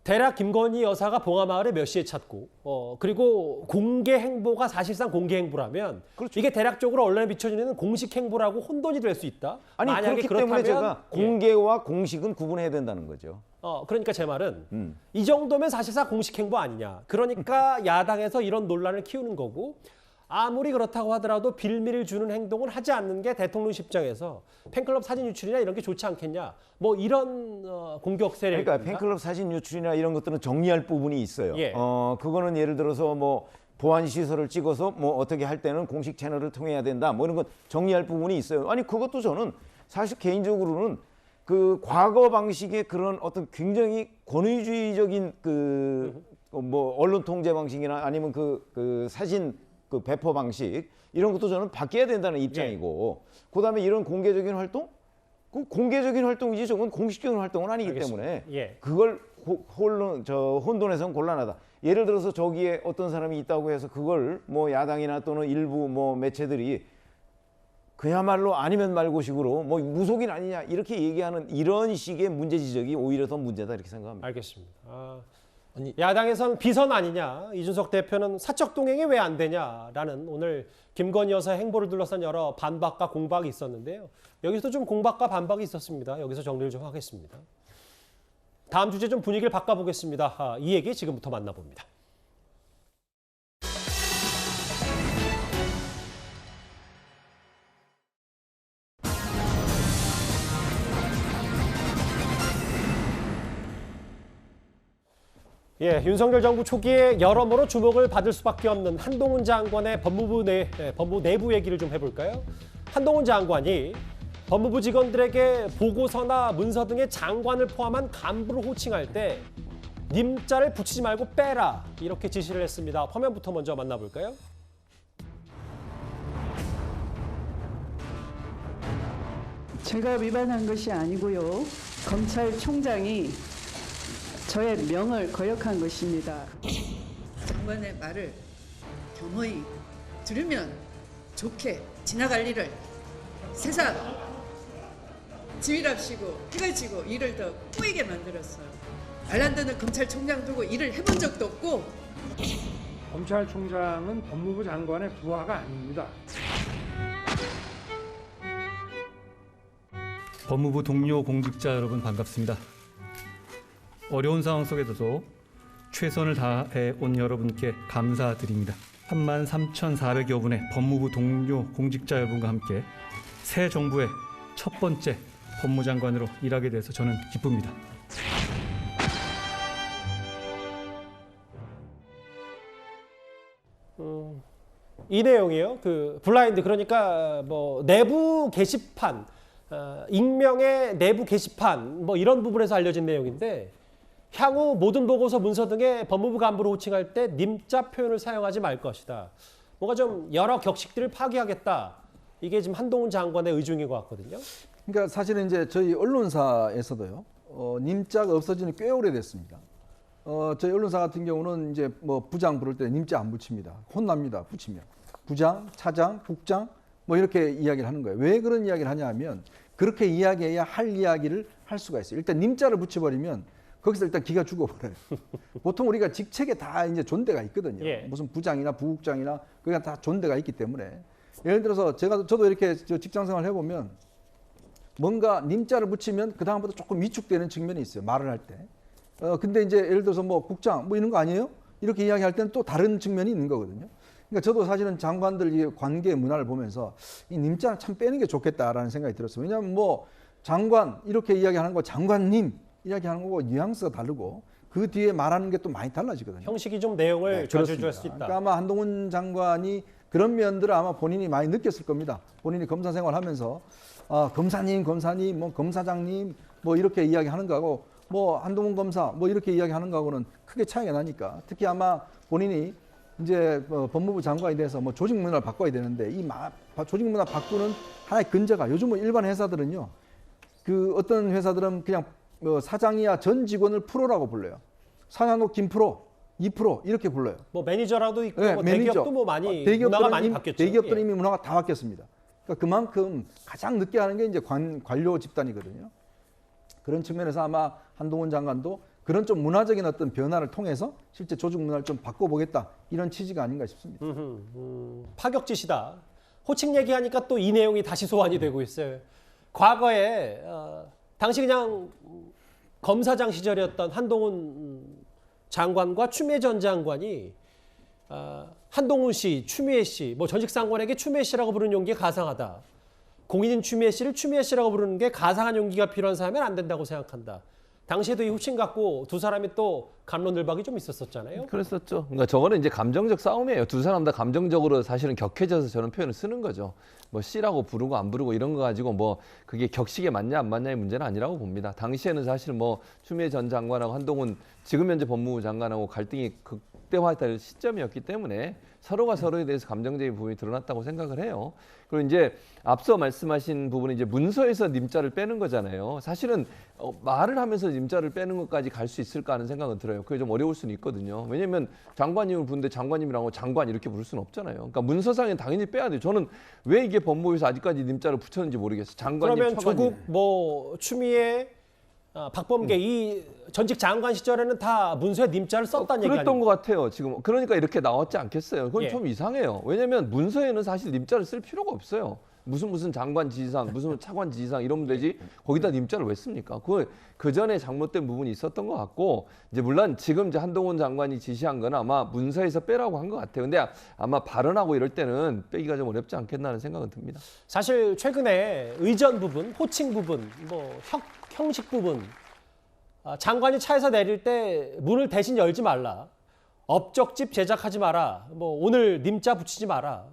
대략 김건희 여사가 봉하마을에 몇 시에 찾고 그리고 공개 행보가 사실상 공개 행보라면 이게 대략적으로 언론에 비춰지는 공식 행보라고 혼돈이 될 수 있다. 아니 만약에 그렇기 때문에 그렇다면, 제가 공개와 공식은 구분해야 된다는 거죠. 그러니까 제 말은 이 정도면 사실상 공식 행보 아니냐. 그러니까 야당에서 이런 논란을 키우는 거고 아무리 그렇다고 하더라도 빌미를 주는 행동을 하지 않는 게 대통령실 입장에서 팬클럽 사진 유출이나 이런 게 좋지 않겠냐. 뭐 이런 공격 세력. 그러니까 팬클럽 사진 유출이나 이런 것들은 정리할 부분이 있어요. 예. 그거는 예를 들어서 뭐 보안 시설을 찍어서 뭐 어떻게 할 때는 공식 채널을 통해야 된다. 뭐 이런 건 정리할 부분이 있어요. 아니 그것도 저는 사실 개인적으로는 그 과거 방식의 그런 어떤 굉장히 권위주의적인 그 뭐 언론 통제 방식이나 아니면 그 사진 그 배포 방식 이런 것도 저는 바뀌어야 된다는 입장이고 그다음에 이런 공개적인 활동? 그 공개적인 활동이지 저건 공식적인 활동은 아니기 알겠습니다. 때문에 예. 그걸 혼돈해서는 곤란하다. 예를 들어서 저기에 어떤 사람이 있다고 해서 그걸 뭐 야당이나 또는 일부 뭐 매체들이 그야말로 아니면 말고식으로 뭐 무속인 아니냐 이렇게 얘기하는 이런 식의 문제 지적이 오히려 더 문제다 이렇게 생각합니다. 알겠습니다. 야당에선 비선 아니냐, 이준석 대표는 사적 동행이 왜 안 되냐라는 오늘 김건희 여사 행보를 둘러싼 여러 반박과 공박이 있었는데요. 여기서도 좀 공박과 반박이 있었습니다. 여기서 정리를 좀 하겠습니다. 다음 주제 좀 분위기를 바꿔보겠습니다. 이 얘기 지금부터 만나봅니다. 예, 윤석열 정부 초기에 여러모로 주목을 받을 수밖에 없는 한동훈 장관의 법무부 내부 얘기를 좀 해볼까요? 한동훈 장관이 법무부 직원들에게 보고서나 문서 등의 장관을 포함한 간부를 호칭할 때 님자를 붙이지 말고 빼라 이렇게 지시를 했습니다. 화면부터 먼저 만나볼까요? 제가 위반한 것이 아니고요. 검찰총장이 저의 명을 거역한 것입니다. 장관의 말을 겸허히 들으면 좋게 지나갈 일을 세상 지휘랍시고 해가 지고 일을 더 꼬이게 만들었어요. 알란드는 검찰총장 두고 일을 해본 적도 없고 검찰총장은 법무부 장관의 부하가 아닙니다. 법무부 동료 공직자 여러분 반갑습니다. 어려운 상황 속에서도 최선을 다해 온 여러분께 감사드립니다. 33,400여 분의 법무부 동료 공직자 여러분과 함께 새 정부의 첫 번째 법무장관으로 일하게 돼서 저는 기쁩니다. 이 내용이요. 그 블라인드, 그러니까 뭐 내부 게시판, 익명의 내부 게시판 뭐 이런 부분에서 알려진 내용인데, 향후 모든 보고서, 문서 등의 법무부 간부를 호칭할 때 님자 표현을 사용하지 말 것이다. 뭔가 좀 여러 격식들을 파기하겠다. 이게 지금 한동훈 장관의 의중인 것 같거든요. 그러니까 사실은 이제 저희 언론사에서도요, 님자가 없어지는 꽤 오래됐습니다. 저희 언론사 같은 경우는 이제 뭐 부장 부를 때 님자 안 붙입니다. 혼납니다. 붙이면. 부장, 차장, 국장 뭐 이렇게 이야기를 하는 거예요. 왜 그런 이야기를 하냐 하면 그렇게 이야기해야 할 이야기를 할 수가 있어요. 일단 님자를 붙여버리면 거기서 일단 기가 죽어버려요. 보통 우리가 직책에 다 이제 존대가 있거든요. 예. 무슨 부장이나 부국장이나 그게 다 존대가 있기 때문에, 예를 들어서 저도 이렇게 직장 생활 해보면 뭔가 님자를 붙이면 그 다음부터 조금 위축되는 측면이 있어요. 말을 할 때. 근데 이제 예를 들어서 뭐 국장 뭐 이런 거 아니에요? 이렇게 이야기할 때는 또 다른 측면이 있는 거거든요. 그러니까 저도 사실은 장관들 이 관계 문화를 보면서 이 님자는 참 빼는 게 좋겠다라는 생각이 들었어요. 왜냐하면 뭐 장관 이렇게 이야기하는 거 장관님 이야기하는 거고 뉘앙스가 다르고 그 뒤에 말하는 게 또 많이 달라지거든요. 형식이 좀 내용을 좌지우지할 수 있다. 그러니까 아마 한동훈 장관이 그런 면들을 아마 본인이 많이 느꼈을 겁니다. 본인이 검사 생활하면서 검사님, 뭐 검사장님 뭐 이렇게 이야기하는 거하고 뭐 한동훈 검사 뭐 이렇게 이야기하는 거하고는 크게 차이가 나니까, 특히 아마 본인이 이제 법무부 장관이 돼서 뭐 조직 문화를 바꿔야 되는데 이 조직 문화 바꾸는 하나의 근저가, 요즘은 일반 회사들은요, 그 어떤 회사들은 그냥 사장이야 전 직원을 프로라고 불러요. 사장도 김프로, 2% 이렇게 불러요. 뭐 매니저라도 있고, 네, 뭐 매니저. 대기업도 뭐 많이 문화가 많이 바뀌었죠. 대기업들은 예. 이미 문화가 다 바뀌었습니다. 그러니까 그만큼 가장 늦게 하는 게 이제 관료 집단이거든요. 그런 측면에서 아마 한동훈 장관도 그런 좀 문화적인 어떤 변화를 통해서 실제 조직 문화를 좀 바꿔보겠다, 이런 취지가 아닌가 싶습니다. 파격짓이다. 호칭 얘기하니까 또 이 내용이 다시 소환이 되고 있어요. 과거에 당시 그냥 검사장 시절이었던 한동훈 장관과 추미애 전 장관이 한동훈 씨, 추미애 씨, 뭐 전직 장관에게 추미애 씨라고 부르는 용기가 가상하다. 공인인 추미애 씨를 추미애 씨라고 부르는 게 가상한 용기가 필요한 사람은 안 된다고 생각한다. 당시에도 이 호칭 갖고 두 사람이 또 갑론을박이 좀 있었잖아요. 그랬었죠. 그러니까 저거는 이제 감정적 싸움이에요. 두 사람 다 감정적으로 사실은 격해져서 저런 표현을 쓰는 거죠. 뭐 씨라고 부르고 안 부르고 이런 거 가지고 뭐 그게 격식에 맞냐 안 맞냐의 문제는 아니라고 봅니다. 당시에는 사실 뭐 추미애 전 장관하고 한동훈 지금 현재 법무부 장관하고 갈등이 극대화될 시점이었기 때문에 서로가 서로에 대해서 감정적인 부분이 드러났다고 생각을 해요. 그리고 이제 앞서 말씀하신 부분은 이제 문서에서 님자를 빼는 거잖아요. 사실은 말을 하면서 님자를 빼는 것까지 갈 수 있을까 하는 생각은 들어요. 그게 좀 어려울 수는 있거든요. 왜냐하면 장관님을 부르는데 장관님이라고 장관 이렇게 부를 수는 없잖아요. 그러니까 문서상에 당연히 빼야 돼요. 저는 왜 이게 법무부에서 아직까지 님자를 붙였는지 모르겠어요. 장관님, 그러면 차관님. 조국, 뭐 추미애, 박범계 이 전직 장관 시절에는 다 문서에 님자를 썼다는 얘기 아니에요? 그랬던 것 같아요. 지금 그러니까 이렇게 나왔지 않겠어요. 그건 예. 좀 이상해요. 왜냐하면 문서에는 사실 님자를 쓸 필요가 없어요. 무슨 장관 지시상, 무슨 차관 지시상 이러면 되지. 거기다 님자를 왜 씁니까? 그 전에 잘못된 부분이 있었던 것 같고, 이제 물론 지금 이제 한동훈 장관이 지시한 건 아마 문서에서 빼라고 한 것 같아요. 근데 아마 발언하고 이럴 때는 빼기가 좀 어렵지 않겠나 하는 생각은 듭니다. 사실 최근에 의전 부분, 호칭 부분, 뭐 형식 부분, 장관이 차에서 내릴 때 문을 대신 열지 말라, 업적집 제작하지 마라, 뭐 오늘 님자 붙이지 마라.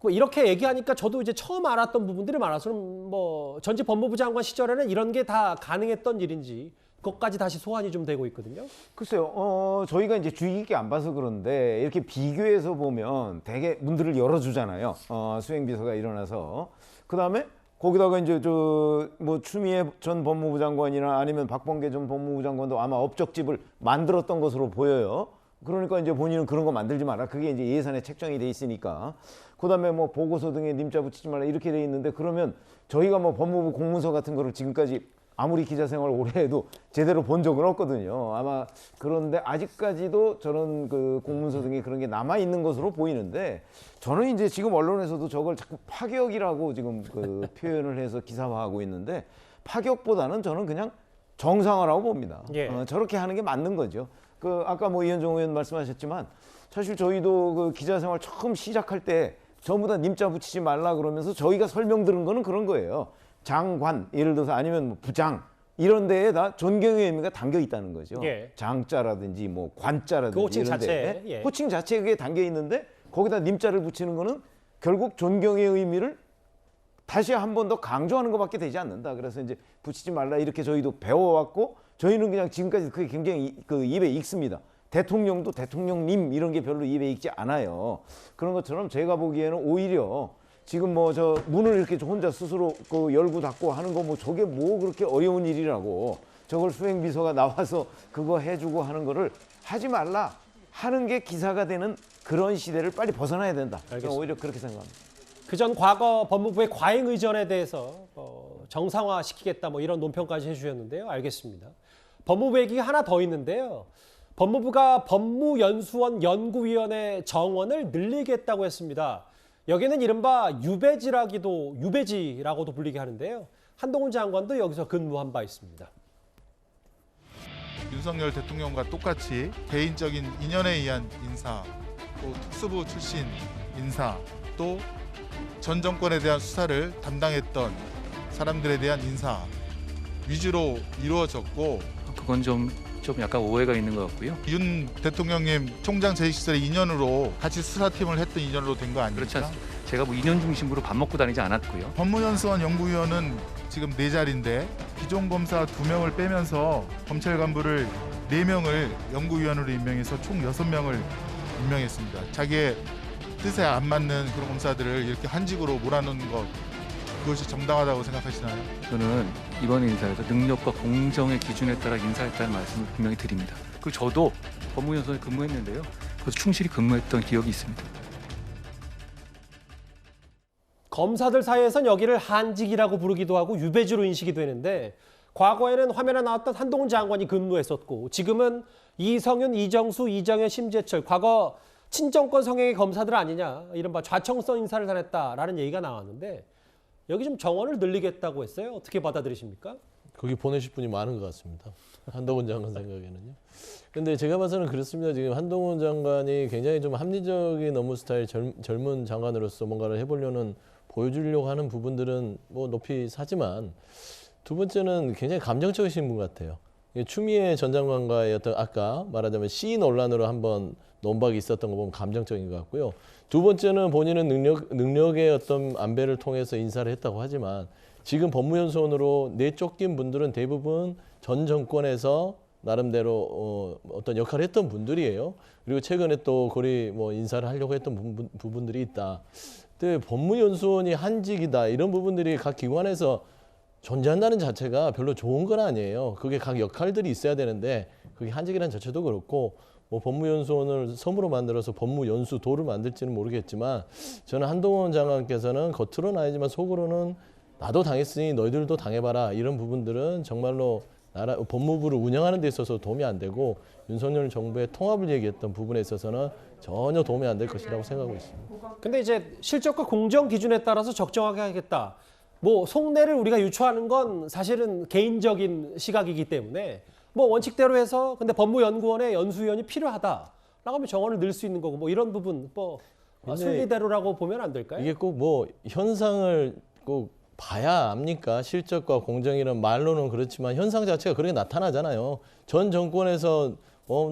이렇게 얘기하니까 저도 이제 처음 알았던 부분들이 많아서, 뭐 전직 법무부 장관 시절에는 이런 게 다 가능했던 일인지 그것까지 다시 소환이 좀 되고 있거든요. 글쎄요, 저희가 이제 주의 깊게 안 봐서 그런데 이렇게 비교해서 보면 되게 문들을 열어주잖아요. 수행비서가 일어나서. 그 다음에 거기다가 이제 뭐 추미애 전 법무부 장관이나 아니면 박범계 전 법무부 장관도 아마 업적집을 만들었던 것으로 보여요. 그러니까 이제 본인은 그런 거 만들지 마라. 그게 이제 예산에 책정이 돼 있으니까. 그다음에 뭐 보고서 등에 님자 붙이지 말라 이렇게 돼 있는데, 그러면 저희가 뭐 법무부 공문서 같은 거를 지금까지 아무리 기자 생활 오래 해도 제대로 본 적은 없거든요. 아마 그런데 아직까지도 저런 그 공문서 등에 그런 게 남아 있는 것으로 보이는데, 저는 이제 지금 언론에서도 저걸 자꾸 파격이라고 지금 그 표현을 해서 기사화하고 있는데, 파격보다는 저는 그냥 정상화라고 봅니다. 예. 저렇게 하는 게 맞는 거죠. 아까 뭐 이현종 의원 말씀하셨지만 사실 저희도 그 기자 생활 처음 시작할 때 전부 다 님자 붙이지 말라 그러면서 저희가 설명 들은 거는 그런 거예요. 장관, 예를 들어서 아니면 뭐 부장 이런 데에 다 존경의 의미가 담겨 있다는 거죠. 예. 장자라든지 뭐 관자라든지 그 호칭 이런 자체에, 데 예. 호칭 자체에 그게 담겨 있는데 거기다 님자를 붙이는 거는 결국 존경의 의미를 다시 한 번 더 강조하는 것밖에 되지 않는다. 그래서 이제 붙이지 말라 이렇게 저희도 배워왔고 저희는 그냥 지금까지 그게 굉장히 그 입에 익습니다. 대통령도 대통령님 이런 게 별로 입에 익지 않아요. 그런 것처럼 제가 보기에는 오히려 지금 뭐 저 문을 이렇게 혼자 스스로 그 열고 닫고 하는 거 뭐 저게 뭐 그렇게 어려운 일이라고 저걸 수행비서가 나와서 그거 해주고 하는 거를 하지 말라 하는 게 기사가 되는 그런 시대를 빨리 벗어나야 된다. 저는 오히려 그렇게 생각합니다. 그전 과거 법무부의 과잉 의전에 대해서 정상화시키겠다 뭐 이런 논평까지 해주셨는데요. 알겠습니다. 법무부 얘기가 하나 더 있는데요. 법무부가 법무연수원 연구위원회 정원을 늘리겠다고 했습니다. 여기는 이른바 유배지라고도 불리게 하는데요. 한동훈 장관도 여기서 근무한 바 있습니다. 윤석열 대통령과 똑같이 개인적인 인연에 의한 인사, 또 특수부 출신 인사, 또 전 정권에 대한 수사를 담당했던 사람들에 대한 인사 위주로 이루어졌고 그건 좀 약간 오해가 있는 것 같고요. 윤 대통령님 총장 재직 시절의 인연으로 같이 수사팀을 했던 인연으로 된 거 아닙니까? 그렇지 않습니다. 제가 뭐 인연 중심으로 밥 먹고 다니지 않았고요. 법무연수원 연구위원은 지금 4자리인데 기존 검사 2명을 빼면서 검찰 간부를 4명을 연구위원으로 임명해서 총 6명을 임명했습니다. 자기의 뜻에 안 맞는 그런 검사들을 이렇게 한직으로 몰아넣는 것 그것이 정당하다고 생각하시나요? 저는 이번 인사에서 능력과 공정의 기준에 따라 인사했다는 말씀을 분명히 드립니다. 그리고 저도 법무연수원에 근무했는데요. 그래서 충실히 근무했던 기억이 있습니다. 검사들 사이에선 여기를 한직이라고 부르기도 하고 유배지로 인식이 되는데 과거에는 화면에 나왔던 한동훈 장관이 근무했었고 지금은 이성윤, 이정수, 이정현, 심재철 과거 친정권 성향의 검사들 아니냐 이른바 좌청성 인사를 다녔다라는 얘기가 나왔는데 여기 좀 정원을 늘리겠다고 했어요. 어떻게 받아들이십니까? 거기 보내실 분이 많은 것 같습니다. 한동훈 장관 생각에는요. 근데 제가 봐서는 그렇습니다. 지금 한동훈 장관이 굉장히 좀 합리적인 업무 스타일 젊은 장관으로서 뭔가를 해보려는 보여주려고 하는 부분들은 뭐 높이 사지만 두 번째는 굉장히 감정적이신 분 같아요. 추미애 전 장관과의 어떤 아까 말하자면 시인 논란으로 한번 논박이 있었던 거 보면 감정적인 것 같고요. 두 번째는 본인은 능력의 어떤 안배를 통해서 인사를 했다고 하지만 지금 법무연수원으로 내쫓긴 분들은 대부분 전 정권에서 나름대로 어떤 역할을 했던 분들이에요. 그리고 최근에 또 거리 뭐 인사를 하려고 했던 부분들이 있다. 근데 법무연수원이 한직이다 이런 부분들이 각 기관에서 존재한다는 자체가 별로 좋은 건 아니에요. 그게 각 역할들이 있어야 되는데 그게 한직이라는 자체도 그렇고 뭐 법무연수원을 섬으로 만들어서 법무연수도를 만들지는 모르겠지만 저는 한동훈 장관께서는 겉으로는 아니지만 속으로는 나도 당했으니 너희들도 당해봐라 이런 부분들은 정말로 법무부를 운영하는 데 있어서 도움이 안 되고 윤석열 정부의 통합을 얘기했던 부분에 있어서는 전혀 도움이 안 될 것이라고 생각하고 있습니다. 근데 이제 실적과 공정 기준에 따라서 적정하게 하겠다. 뭐 속내를 우리가 유추하는 건 사실은 개인적인 시각이기 때문에 뭐 원칙대로 해서 근데 법무연구원에 연수위원이 필요하다라고 하면 정원을 늘 수 있는 거고 뭐 이런 부분 뭐 순리대로라고 보면 안 될까요? 이게 꼭 뭐 현상을 꼭 봐야 압니까? 실적과 공정이란 말로는 그렇지만 현상 자체가 그렇게 나타나잖아요. 전 정권에서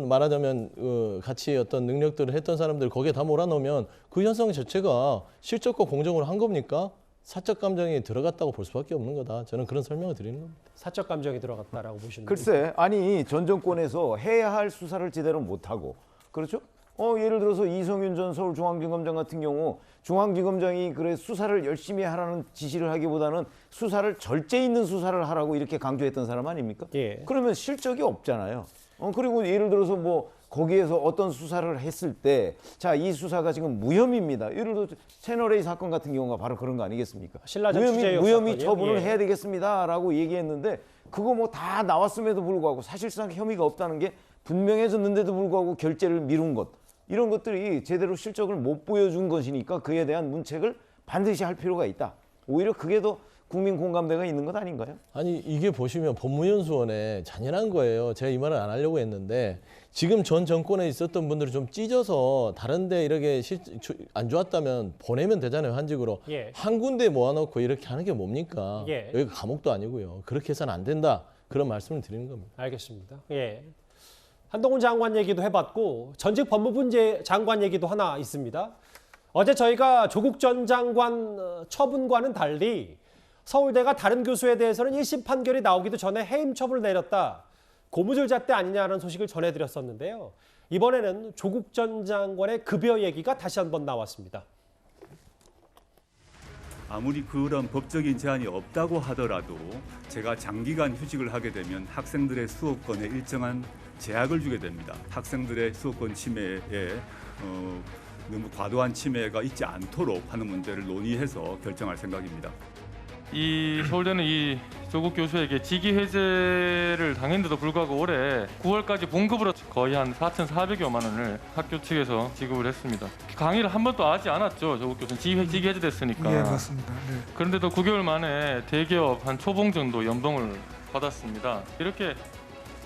말하자면 같이 어떤 능력들을 했던 사람들 거기에 다 몰아넣으면 그 현상 자체가 실적과 공정으로 한 겁니까? 사적 감정이 들어갔다고 볼 수밖에 없는 거다. 저는 그런 설명을 드리는 겁니다. 사적 감정이 들어갔다라고 보시는 글쎄, 아니 전 정권에서 해야 할 수사를 제대로 못하고 그렇죠? 예를 들어서 이성윤 전 서울중앙지검장 같은 경우 중앙지검장이 그래 수사를 열심히 하라는 지시를 하기보다는 수사를 절제 있는 수사를 하라고 이렇게 강조했던 사람 아닙니까? 예. 그러면 실적이 없잖아요. 그리고 예를 들어서 뭐 거기에서 어떤 수사를 했을 때 자, 이 수사가 지금 무혐의입니다. 예를 들어서 채널A 사건 같은 경우가 바로 그런 거 아니겠습니까? 무혐의 처분을 해야 되겠습니다라고 얘기했는데 그거 뭐 다 나왔음에도 불구하고 사실상 혐의가 없다는 게 분명해졌는데도 불구하고 결재를 미룬 것 이런 것들이 제대로 실적을 못 보여준 것이니까 그에 대한 문책을 반드시 할 필요가 있다. 오히려 그게 더 국민 공감대가 있는 것 아닌가요? 아니 이게 보시면 법무연수원에 잔인한 거예요. 제가 이 말을 안 하려고 했는데 지금 전 정권에 있었던 분들이 좀 찢어서 다른 데 이렇게 안 좋았다면 보내면 되잖아요. 한직으로. 예. 한 군데 모아놓고 이렇게 하는 게 뭡니까? 예. 여기가 감옥도 아니고요. 그렇게 해서는 안 된다. 그런 말씀을 드리는 겁니다. 알겠습니다. 예. 한동훈 장관 얘기도 해봤고 전직 법무부 장관 얘기도 하나 있습니다. 어제 저희가 조국 전 장관 처분과는 달리 서울대가 다른 교수에 대해서는 1심 판결이 나오기도 전에 해임 처분을 내렸다. 고무줄잣대 아니냐는 소식을 전해드렸었는데요. 이번에는 조국 전 장관의 급여 얘기가 다시 한번 나왔습니다. 아무리 그런 법적인 제한이 없다고 하더라도 제가 장기간 휴직을 하게 되면 학생들의 수업권에 일정한 제약을 주게 됩니다. 학생들의 수업권 침해에 너무 과도한 침해가 있지 않도록 하는 문제를 논의해서 결정할 생각입니다. 이 서울대는 이 조국 교수에게 직위 해제를 당했는데도 불구하고 올해 9월까지 봉급으로 거의 한 4,400여만 원을 학교 측에서 지급을 했습니다. 강의를 한 번도 하지 않았죠. 조국 교수는 직위 해제됐으니까. 예, 맞습니다. 네. 그런데도 9개월 만에 대기업 한 초봉 정도 연봉을 받았습니다. 이렇게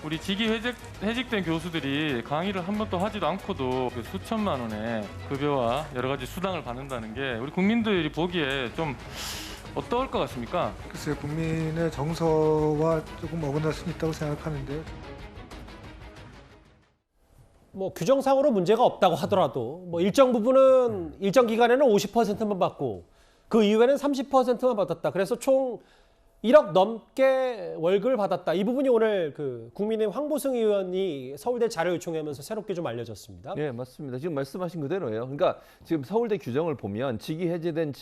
우리 직위 해직된 교수들이 강의를 한 번도 하지도 않고도 그 수천만 원의 급여와 여러 가지 수당을 받는다는 게 우리 국민들이 보기에 좀 어떨 것 같습니까? 글쎄요, 국민의 정서와 조금 어긋날 수 있다고 생각하는데요. 뭐 규정상으로 문제가 없다고 하더라도 뭐 일정 부분은 일정 기간에는 50%만 받고 그 이후에는 30%만 받았다. 그래서 총 1억 넘게 월급을 받았다. 이 부분이 오늘 그 국민의힘 황보승 의원이 서울대 자료 요청하면서 새롭게 좀 알려졌습니다. 네, 맞습니다. 지금 말씀하신 그대로예요. 그러니까 지금 서울대 규정을 보면 직위 해제된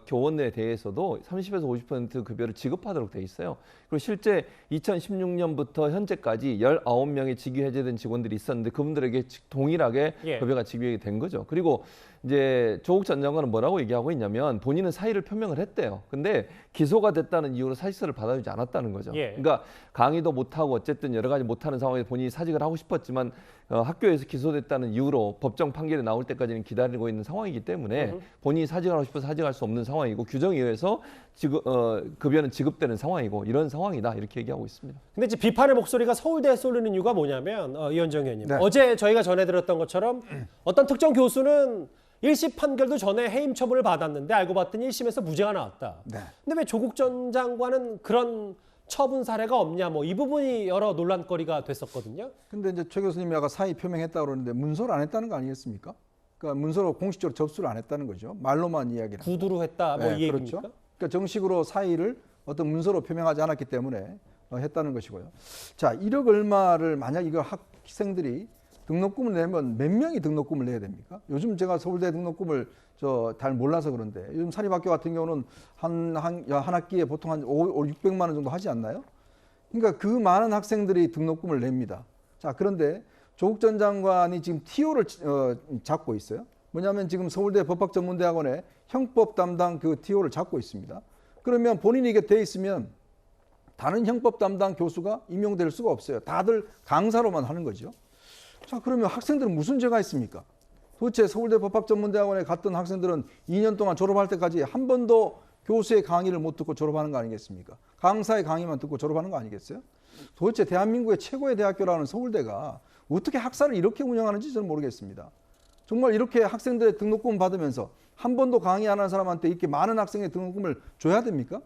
교원에 대해서도 30에서 50% 급여를 지급하도록 돼 있어요. 그리고 실제 2016년부터 현재까지 19명의 직위 해제된 직원들이 있었는데 그분들에게 동일하게 급여가 지급이 된 거죠. 그리고 이제 조국 전 장관은 뭐라고 얘기하고 있냐면 본인은 사의를 표명을 했대요. 근데 기소가 됐다는 이유로 사직서를 받아주지 않았다는 거죠. 그러니까 강의도 못하고 어쨌든 여러 가지 못하는 상황에서 본인이 사직을 하고 싶었지만 학교에서 기소됐다는 이유로 법정 판결이 나올 때까지는 기다리고 있는 상황이기 때문에 본인이 사직을 하고 싶어서 사직할 수 없는 상황이고 규정에 의해서 급여는 지급되는 상황이고 이런 상황이다 이렇게 얘기하고 있습니다. 근데 이제 비판의 목소리가 서울대에 쏠리는 이유가 뭐냐면 이현정 의원님 어제 저희가 전해드렸던 것처럼 어떤 특정 교수는 1심 판결도 전에 해임 처분을 받았는데 알고 봤더니 1심에서 무죄가 나왔다. 근데 왜 조국 전 장관은 그런 처분 사례가 없냐 뭐 이 부분이 여러 논란거리가 됐었거든요. 근데 이제 최 교수님이 아까 사의 표명했다고 그러는데 문서를 안 했다는 거 아니겠습니까? 그러니까 문서로 공식적으로 접수를 안 했다는 거죠. 말로만 이야기를. 구두로 했다 뭐 이 얘기입니까? 그렇죠. 그러니까 정식으로 사의를 어떤 문서로 표명하지 않았기 때문에 했다는 것이고요. 자, 1억 얼마를 만약 이걸 학생들이 등록금을 내면 몇 명이 등록금을 내야 됩니까? 요즘 제가 서울대 등록금을 잘 몰라서 그런데 요즘 사립학교 같은 경우는 한 학기에 보통 한 600만 원 정도 하지 않나요? 그러니까 그 많은 학생들이 등록금을 냅니다. 자, 그런데 조국 전 장관이 지금 TO를 잡고 있어요. 뭐냐면 지금 서울대 법학전문대학원에 형법 담당 그 TO를 잡고 있습니다. 그러면 본인이 이게 돼 있으면 다른 형법 담당 교수가 임용될 수가 없어요. 다들 강사로만 하는 거죠. 자, 그러면 학생들은 무슨 죄가 있습니까? 도대체 서울대 법학전문대학원에 갔던 학생들은 2년 동안 졸업할 때까지 한 번도 교수의 강의를 못 듣고 졸업하는 거 아니겠습니까? 강사의 강의만 듣고 졸업하는 거 아니겠어요? 도대체 대한민국의 최고의 대학교라는 서울대가 어떻게 학사를 이렇게 운영하는지 저는 모르겠습니다. 정말 이렇게 학생들의 등록금 받으면서 한 번도 강의 안 하는 사람한테 이렇게 많은 학생의 등록금을 줘야 됩니까?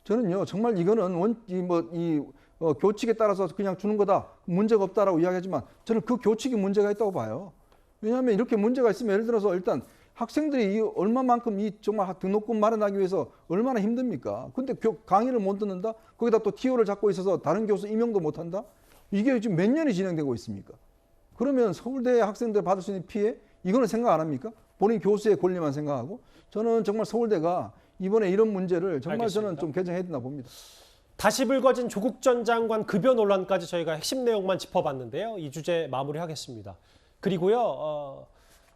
저는요, 정말 이거는 교칙에 따라서 그냥 주는 거다, 문제가 없다라고 이야기하지만 저는 그 교칙이 문제가 있다고 봐요. 왜냐하면 이렇게 문제가 있으면 예를 들어서 일단 학생들이 얼마만큼 정말 등록금 마련하기 위해서 얼마나 힘듭니까? 근데 강의를 못 듣는다? 거기다 또 TO를 잡고 있어서 다른 교수 임용도 못 한다? 이게 지금 몇 년이 진행되고 있습니까? 그러면 서울대 학생들 받을 수 있는 피해? 이거는 생각 안 합니까? 본인 교수의 권리만 생각하고 저는 정말 서울대가 이번에 이런 문제를 정말 알겠습니다. 저는 좀 개정해야 된다 봅니다. 다시 불거진 조국 전 장관 급여 논란까지 저희가 핵심 내용만 짚어봤는데요. 이 주제 마무리하겠습니다. 그리고요,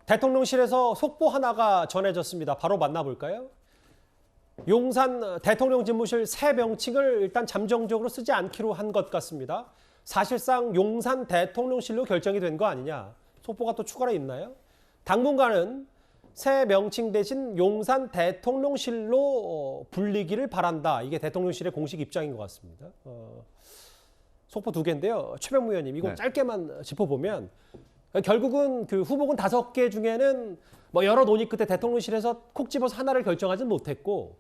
대통령실에서 속보 하나가 전해졌습니다. 바로 만나볼까요? 용산 대통령 집무실 새 명칭을 일단 잠정적으로 쓰지 않기로 한 것 같습니다. 사실상 용산 대통령실로 결정이 된 거 아니냐. 속보가 또 추가로 있나요? 당분간은 새 명칭 대신 용산 대통령실로 불리기를 바란다. 이게 대통령실의 공식 입장인 것 같습니다. 속보 2개인데요. 최병무 의원님, 이거 네. 짧게만 짚어보면 결국은 그 후보군 5개 중에는 뭐 여러 논의 끝에 대통령실에서 콕 집어서 하나를 결정하지는 못했고,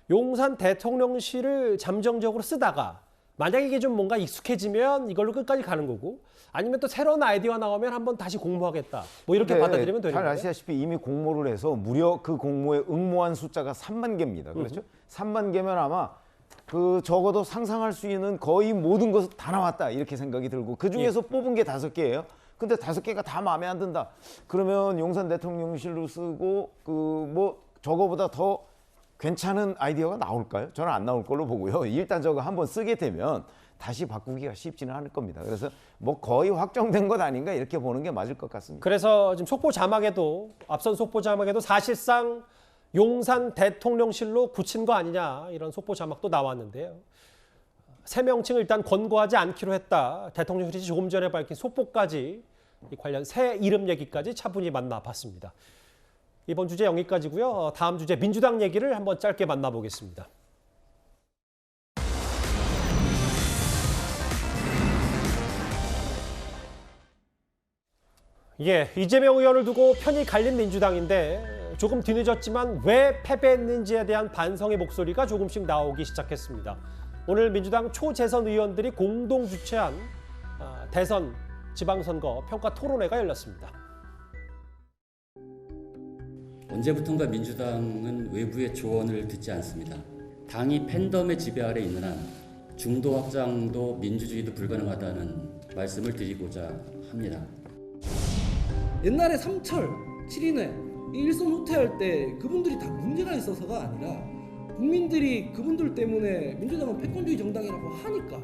용산 대통령실을 잠정적으로 쓰다가 만약에 이게 좀 뭔가 익숙해지면 이걸로 끝까지 가는 거고, 아니면 또 새로운 아이디어가 나오면 한번 다시 공모하겠다. 뭐 이렇게 받아들이면 되는 잘 거예요. 아시다시피 이미 공모를 해서 무려 그 공모에 응모한 숫자가 3만 개입니다. 그렇죠? 3만 개면 아마 그 적어도 상상할 수 있는 거의 모든 것이 다 나왔다 이렇게 생각이 들고, 그 중에서 뽑은 게 5개예요. 근데 5개가 다 마음에 안 든다. 그러면 용산 대통령실로 쓰고 그 뭐 저거보다 더 괜찮은 아이디어가 나올까요? 저는 안 나올 걸로 보고요. 일단 저거 한번 쓰게 되면 다시 바꾸기가 쉽지는 않을 겁니다. 그래서 뭐 거의 확정된 것 아닌가 이렇게 보는 게 맞을 것 같습니다. 그래서 지금 속보 자막에도, 앞선 속보 자막에도 사실상 용산 대통령실로 붙인 거 아니냐, 이런 속보 자막도 나왔는데요. 새 명칭을 일단 권고하지 않기로 했다. 대통령실이 조금 전에 밝힌 속보까지, 이 관련 새 이름 얘기까지 차분히 만나봤습니다. 이번 주제 여기까지고요. 다음 주제 민주당 얘기를 한번 짧게 만나보겠습니다. 예, 이재명 의원을 두고 편이 갈린 민주당인데 조금 뒤늦었지만 왜 패배했는지에 대한 반성의 목소리가 조금씩 나오기 시작했습니다. 오늘 민주당 초재선 의원들이 공동 주최한 대선 지방선거 평가 토론회가 열렸습니다. 언제부턴가 민주당은 외부의 조언을 듣지 않습니다. 당이 팬덤의 지배 아래 있는 한 중도 확장도 민주주의도 불가능하다는 말씀을 드리고자 합니다. 옛날에 삼철, 7인회, 일선 후퇴할 때 그분들이 다 문제가 있어서가 아니라 국민들이 그분들 때문에 민주당은 패권주의 정당이라고 하니까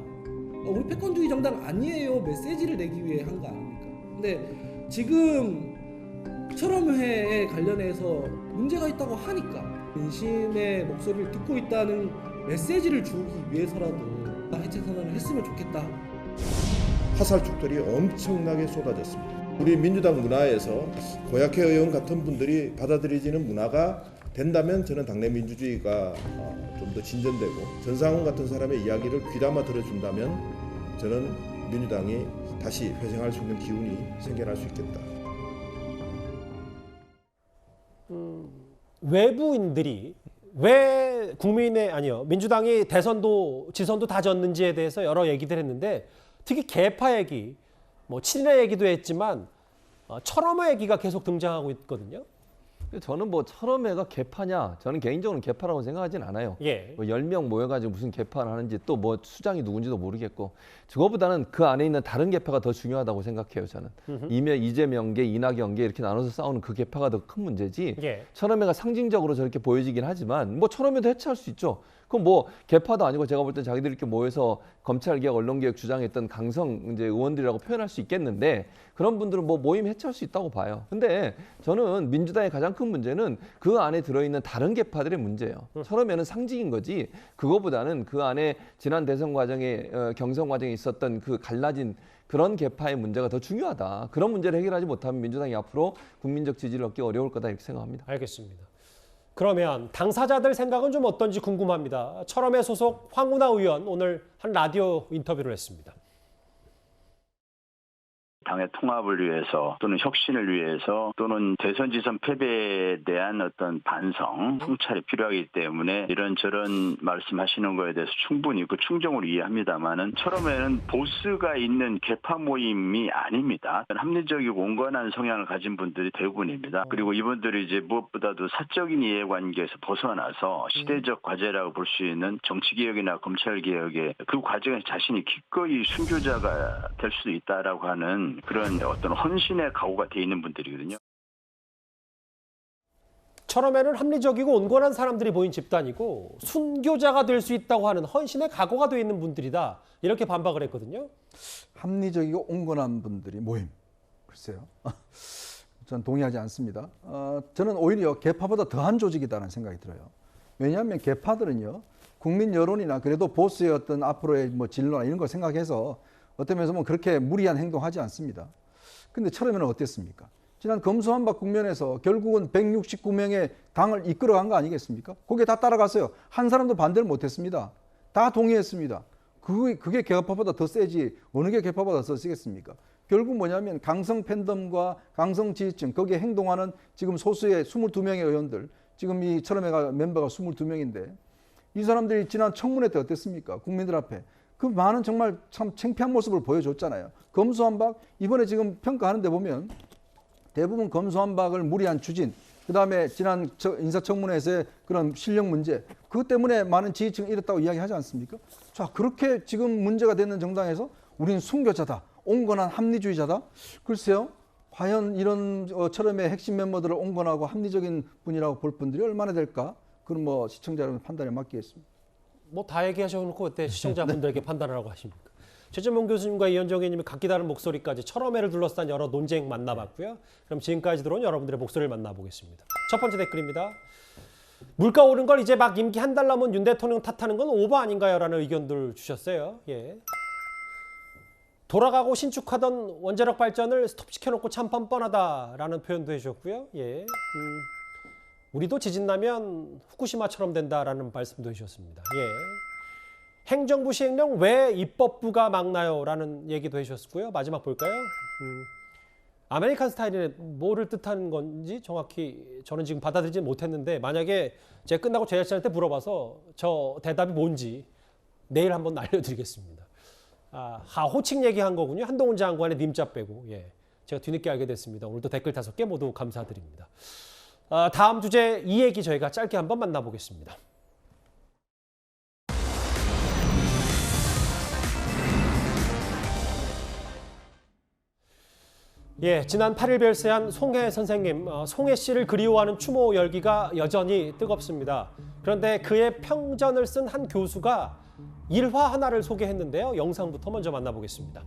우리 패권주의 정당 아니에요 메시지를 내기 위해 한 거 아닙니까? 근데 지금 철험회에 관련해서 문제가 있다고 하니까 민심의 목소리를 듣고 있다는 메시지를 주기 위해서라도 해체 선언을 했으면 좋겠다. 화살촉들이 엄청나게 쏟아졌습니다. 우리 민주당 문화에서 고약해 의원 같은 분들이 받아들여지는 문화가 된다면 저는 당내 민주주의가 좀 더 진전되고, 전상훈 같은 사람의 이야기를 귀담아 들어준다면 저는 민주당이 다시 회생할 수 있는 기운이 생겨날 수 있겠다. 외부인들이 왜 민주당이 대선도 지선도 다 졌는지에 대해서 여러 얘기들 했는데, 특히 개파 얘기, 뭐 친일 얘기도 했지만 철험회 얘기가 계속 등장하고 있거든요. 저는 뭐 철험회가 개파냐, 저는 개인적으로는 개파라고 생각하진 않아요. 예. 뭐 10명 모여가지고 무슨 개파를 하는지, 또 뭐 수장이 누군지도 모르겠고, 그거보다는 그 안에 있는 다른 개파가 더 중요하다고 생각해요. 저는 이재명계, 이낙연계 이렇게 나눠서 싸우는 그 개파가 더 큰 문제지. 예. 철험회가 상징적으로 저렇게 보여지긴 하지만 뭐 철험회도 해체할 수 있죠. 그럼 뭐 개파도 아니고 제가 볼 땐 자기들이 이렇게 모여서 검찰개혁, 언론개혁 주장했던 강성 이제 의원들이라고 표현할 수 있겠는데, 그런 분들은 뭐 모임 해체할 수 있다고 봐요. 근데 저는 민주당의 가장 큰 문제는 그 안에 들어있는 다른 개파들의 문제예요. 철험회는 상징인 거지, 그거보다는 그 안에 지난 대선 과정에 경선 과정에 있었던 그 갈라진 그런 개파의 문제가 더 중요하다. 그런 문제를 해결하지 못하면 민주당이 앞으로 국민적 지지를 얻기 어려울 거다 이렇게 생각합니다. 알겠습니다. 그러면 당사자들 생각은 좀 어떤지 궁금합니다. 철험회 소속 황운하 의원 오늘 한 라디오 인터뷰를 했습니다. 당의 통합을 위해서 또는 혁신을 위해서 또는 대선 지선 패배에 대한 어떤 반성, 성찰이 필요하기 때문에 이런저런 말씀하시는 거에 대해서 충분히 그 충정을 이해합니다만은 처음에는 보스가 있는 개파 모임이 아닙니다. 합리적이고 온건한 성향을 가진 분들이 대부분입니다. 그리고 이분들이 이제 무엇보다도 사적인 이해관계에서 벗어나서 시대적 과제라고 볼 수 있는 정치개혁이나 검찰개혁의 그 과정에 자신이 기꺼이 순교자가 될 수도 있다라고 하는 그런 어떤 헌신의 각오가 돼 있는 분들이거든요. 처음에는 합리적이고 온건한 사람들이 모인 집단이고 순교자가 될 수 있다고 하는 헌신의 각오가 돼 있는 분들이다. 이렇게 반박을 했거든요. 합리적이고 온건한 분들이 모임. 글쎄요. 저는 동의하지 않습니다. 저는 오히려 개파보다 더한 조직이다는 생각이 들어요. 왜냐하면 개파들은요, 국민 여론이나 그래도 보수의 어떤 앞으로의 뭐 진로나 이런 걸 생각해서 어떤 면에서 뭐 그렇게 무리한 행동하지 않습니다. 근데 처음에는 어땠습니까? 지난 검수완박 국면에서 결국은 169명의 당을 이끌어간 거 아니겠습니까? 거기에 다 따라갔어요. 한 사람도 반대를 못했습니다. 다 동의했습니다. 그게 개파보다 더 세지 어느 게 개파보다 더 세겠습니까? 결국 뭐냐면 강성 팬덤과 강성 지지층 거기에 행동하는 지금 소수의 22명의 의원들, 지금 이 철험회가 멤버가 22명인데 이 사람들이 지난 청문회 때 어땠습니까? 국민들 앞에 그 많은 정말 참 창피한 모습을 보여줬잖아요. 검수완박 이번에 지금 평가하는데 보면 대부분 검수완박을 무리한 추진, 그다음에 지난 인사청문회에서의 그런 실력 문제, 그것 때문에 많은 지지층이 잃었다고 이야기하지 않습니까? 자, 그렇게 지금 문제가 되는 정당에서 우리는 순교자다, 온건한 합리주의자다. 글쎄요, 과연 이런 철험의 핵심 멤버들을 온건하고 합리적인 분이라고 볼 분들이 얼마나 될까? 그럼 뭐 시청자 여러분 판단에 맡기겠습니다. 뭐 다 얘기하셔놓고 어때 시청자분들에게 판단하라고 하십니까? 최재문 교수님과 이현정 의원님이 각기 다른 목소리까지 철험회를 둘러싼 여러 논쟁 만나봤고요. 그럼 지금까지 들어온 여러분들의 목소리를 만나보겠습니다. 첫 번째 댓글입니다. 물가 오른 걸 이제 막 임기 한 달 남은 윤 대통령 탓하는 건 오버 아닌가요? 라는 의견들 주셨어요. 예. 돌아가고 신축하던 원자력 발전을 스톱시켜놓고 참 뻔뻔하다라는 표현도 해주셨고요. 예. 우리도 지진 나면 후쿠시마처럼 된다라는 말씀도 해주셨습니다. 예. 행정부 시행령 왜 입법부가 막나요? 라는 얘기도 해주셨고요. 마지막 볼까요? 아메리칸 스타일의 뭐를 뜻하는 건지 정확히 저는 지금 받아들이지 못했는데 만약에 제가 끝나고 제작진한테 물어봐서 저 대답이 뭔지 내일 한번 알려드리겠습니다. 호칭 얘기한 거군요. 한동훈 장관의 님자 빼고. 예. 제가 뒤늦게 알게 됐습니다. 오늘도 댓글 5개 모두 감사드립니다. 다음 주제 이 얘기 저희가 짧게 한번 만나보겠습니다. 예, 지난 8일 별세한 송해 선생님, 송해 씨를 그리워하는 추모 열기가 여전히 뜨겁습니다. 그런데 그의 평전을 쓴 한 교수가 일화 하나를 소개했는데요. 영상부터 먼저 만나보겠습니다.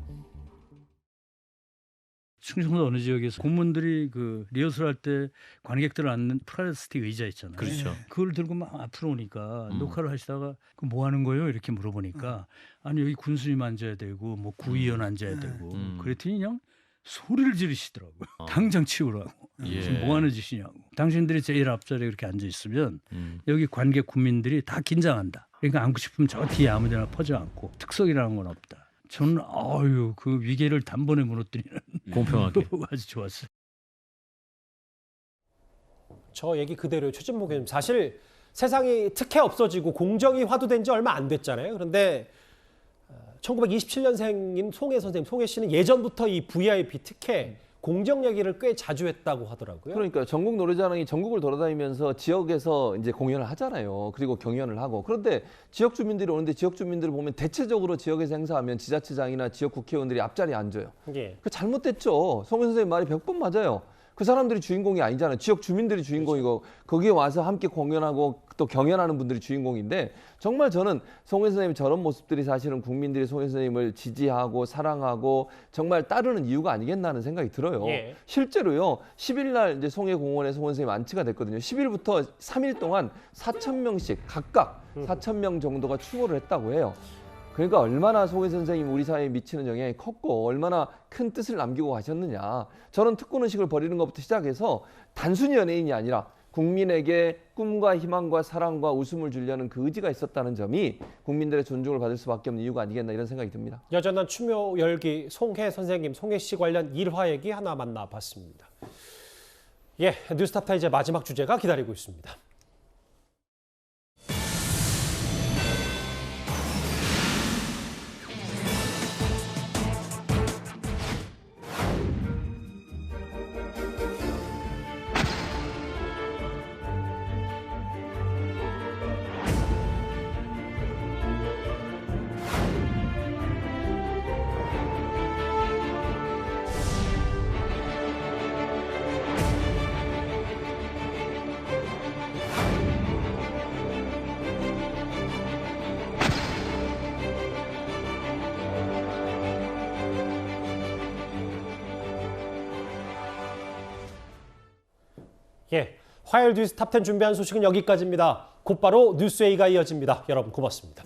충청도 어느 지역에서 공무원들이 그 리허설 할 때 관객들을 앉는 플라스틱 의자 있잖아요. 그렇죠. 그걸 들고 막 앞으로 오니까 녹화를 하시다가 그 뭐 하는 거예요? 이렇게 물어보니까 아니 여기 군수님 앉아야 되고 뭐 구의원 앉아야 되고 그랬더니 그냥 소리를 지르시더라고요. 당장 치우라고. 예. 지금 뭐 하는 짓이냐고. 당신들이 제일 앞자리에 이렇게 앉아 있으면 여기 관객 국민들이 다 긴장한다. 그러니까 앉고 싶으면 저 뒤에 아무 데나 퍼져 앉고 특석이라는 건 없다. 저는 그 위계를 단번에 무너뜨리는 공평하게 아주 좋았어요. 저 얘기 그대로요. 최진목 교수님. 사실 세상이 특혜 없어지고 공정이 화두된 지 얼마 안 됐잖아요. 그런데 1927년생인 송해 선생님, 송해 씨는 예전부터 이 VIP 특혜, 공정 얘기를 꽤 자주 했다고 하더라고요. 그러니까 전국 노래자랑이 전국을 돌아다니면서 지역에서 이제 공연을 하잖아요. 그리고 경연을 하고. 그런데 지역 주민들이 오는데 지역 주민들을 보면 대체적으로 지역에서 행사하면 지자체장이나 지역 국회의원들이 앞자리에 앉아요. 예. 그 잘못됐죠. 송해 선생님 말이 100번 맞아요. 그 사람들이 주인공이 아니잖아요. 지역 주민들이 주인공이고 거기에 와서 함께 공연하고 또 경연하는 분들이 주인공인데 정말 저는 송해 선생님 저런 모습들이 사실은 국민들이 송해 선생님을 지지하고 사랑하고 정말 따르는 이유가 아니겠나 하는 생각이 들어요. 예. 실제로요. 10일 날 이제 송해공원에 송해 선생님 안치가 됐거든요. 10일부터 3일 동안 4,000명씩 각각 4,000명 정도가 추모를 했다고 해요. 그러니까 얼마나 송해 선생님이 우리 사회에 미치는 영향이 컸고 얼마나 큰 뜻을 남기고 가셨느냐. 저런 특권의식을 버리는 것부터 시작해서 단순히 연예인이 아니라 국민에게 꿈과 희망과 사랑과 웃음을 주려는 그 의지가 있었다는 점이 국민들의 존중을 받을 수밖에 없는 이유가 아니겠나 이런 생각이 듭니다. 여전한 추모 열기 송해 선생님, 송해 씨 관련 일화 얘기 하나 만나봤습니다. 예, 뉴스타파 이제 마지막 주제가 기다리고 있습니다. 예, 화요일 뉴스 탑10 준비한 소식은 여기까지입니다. 곧바로 뉴스웨이가 이어집니다. 여러분 고맙습니다.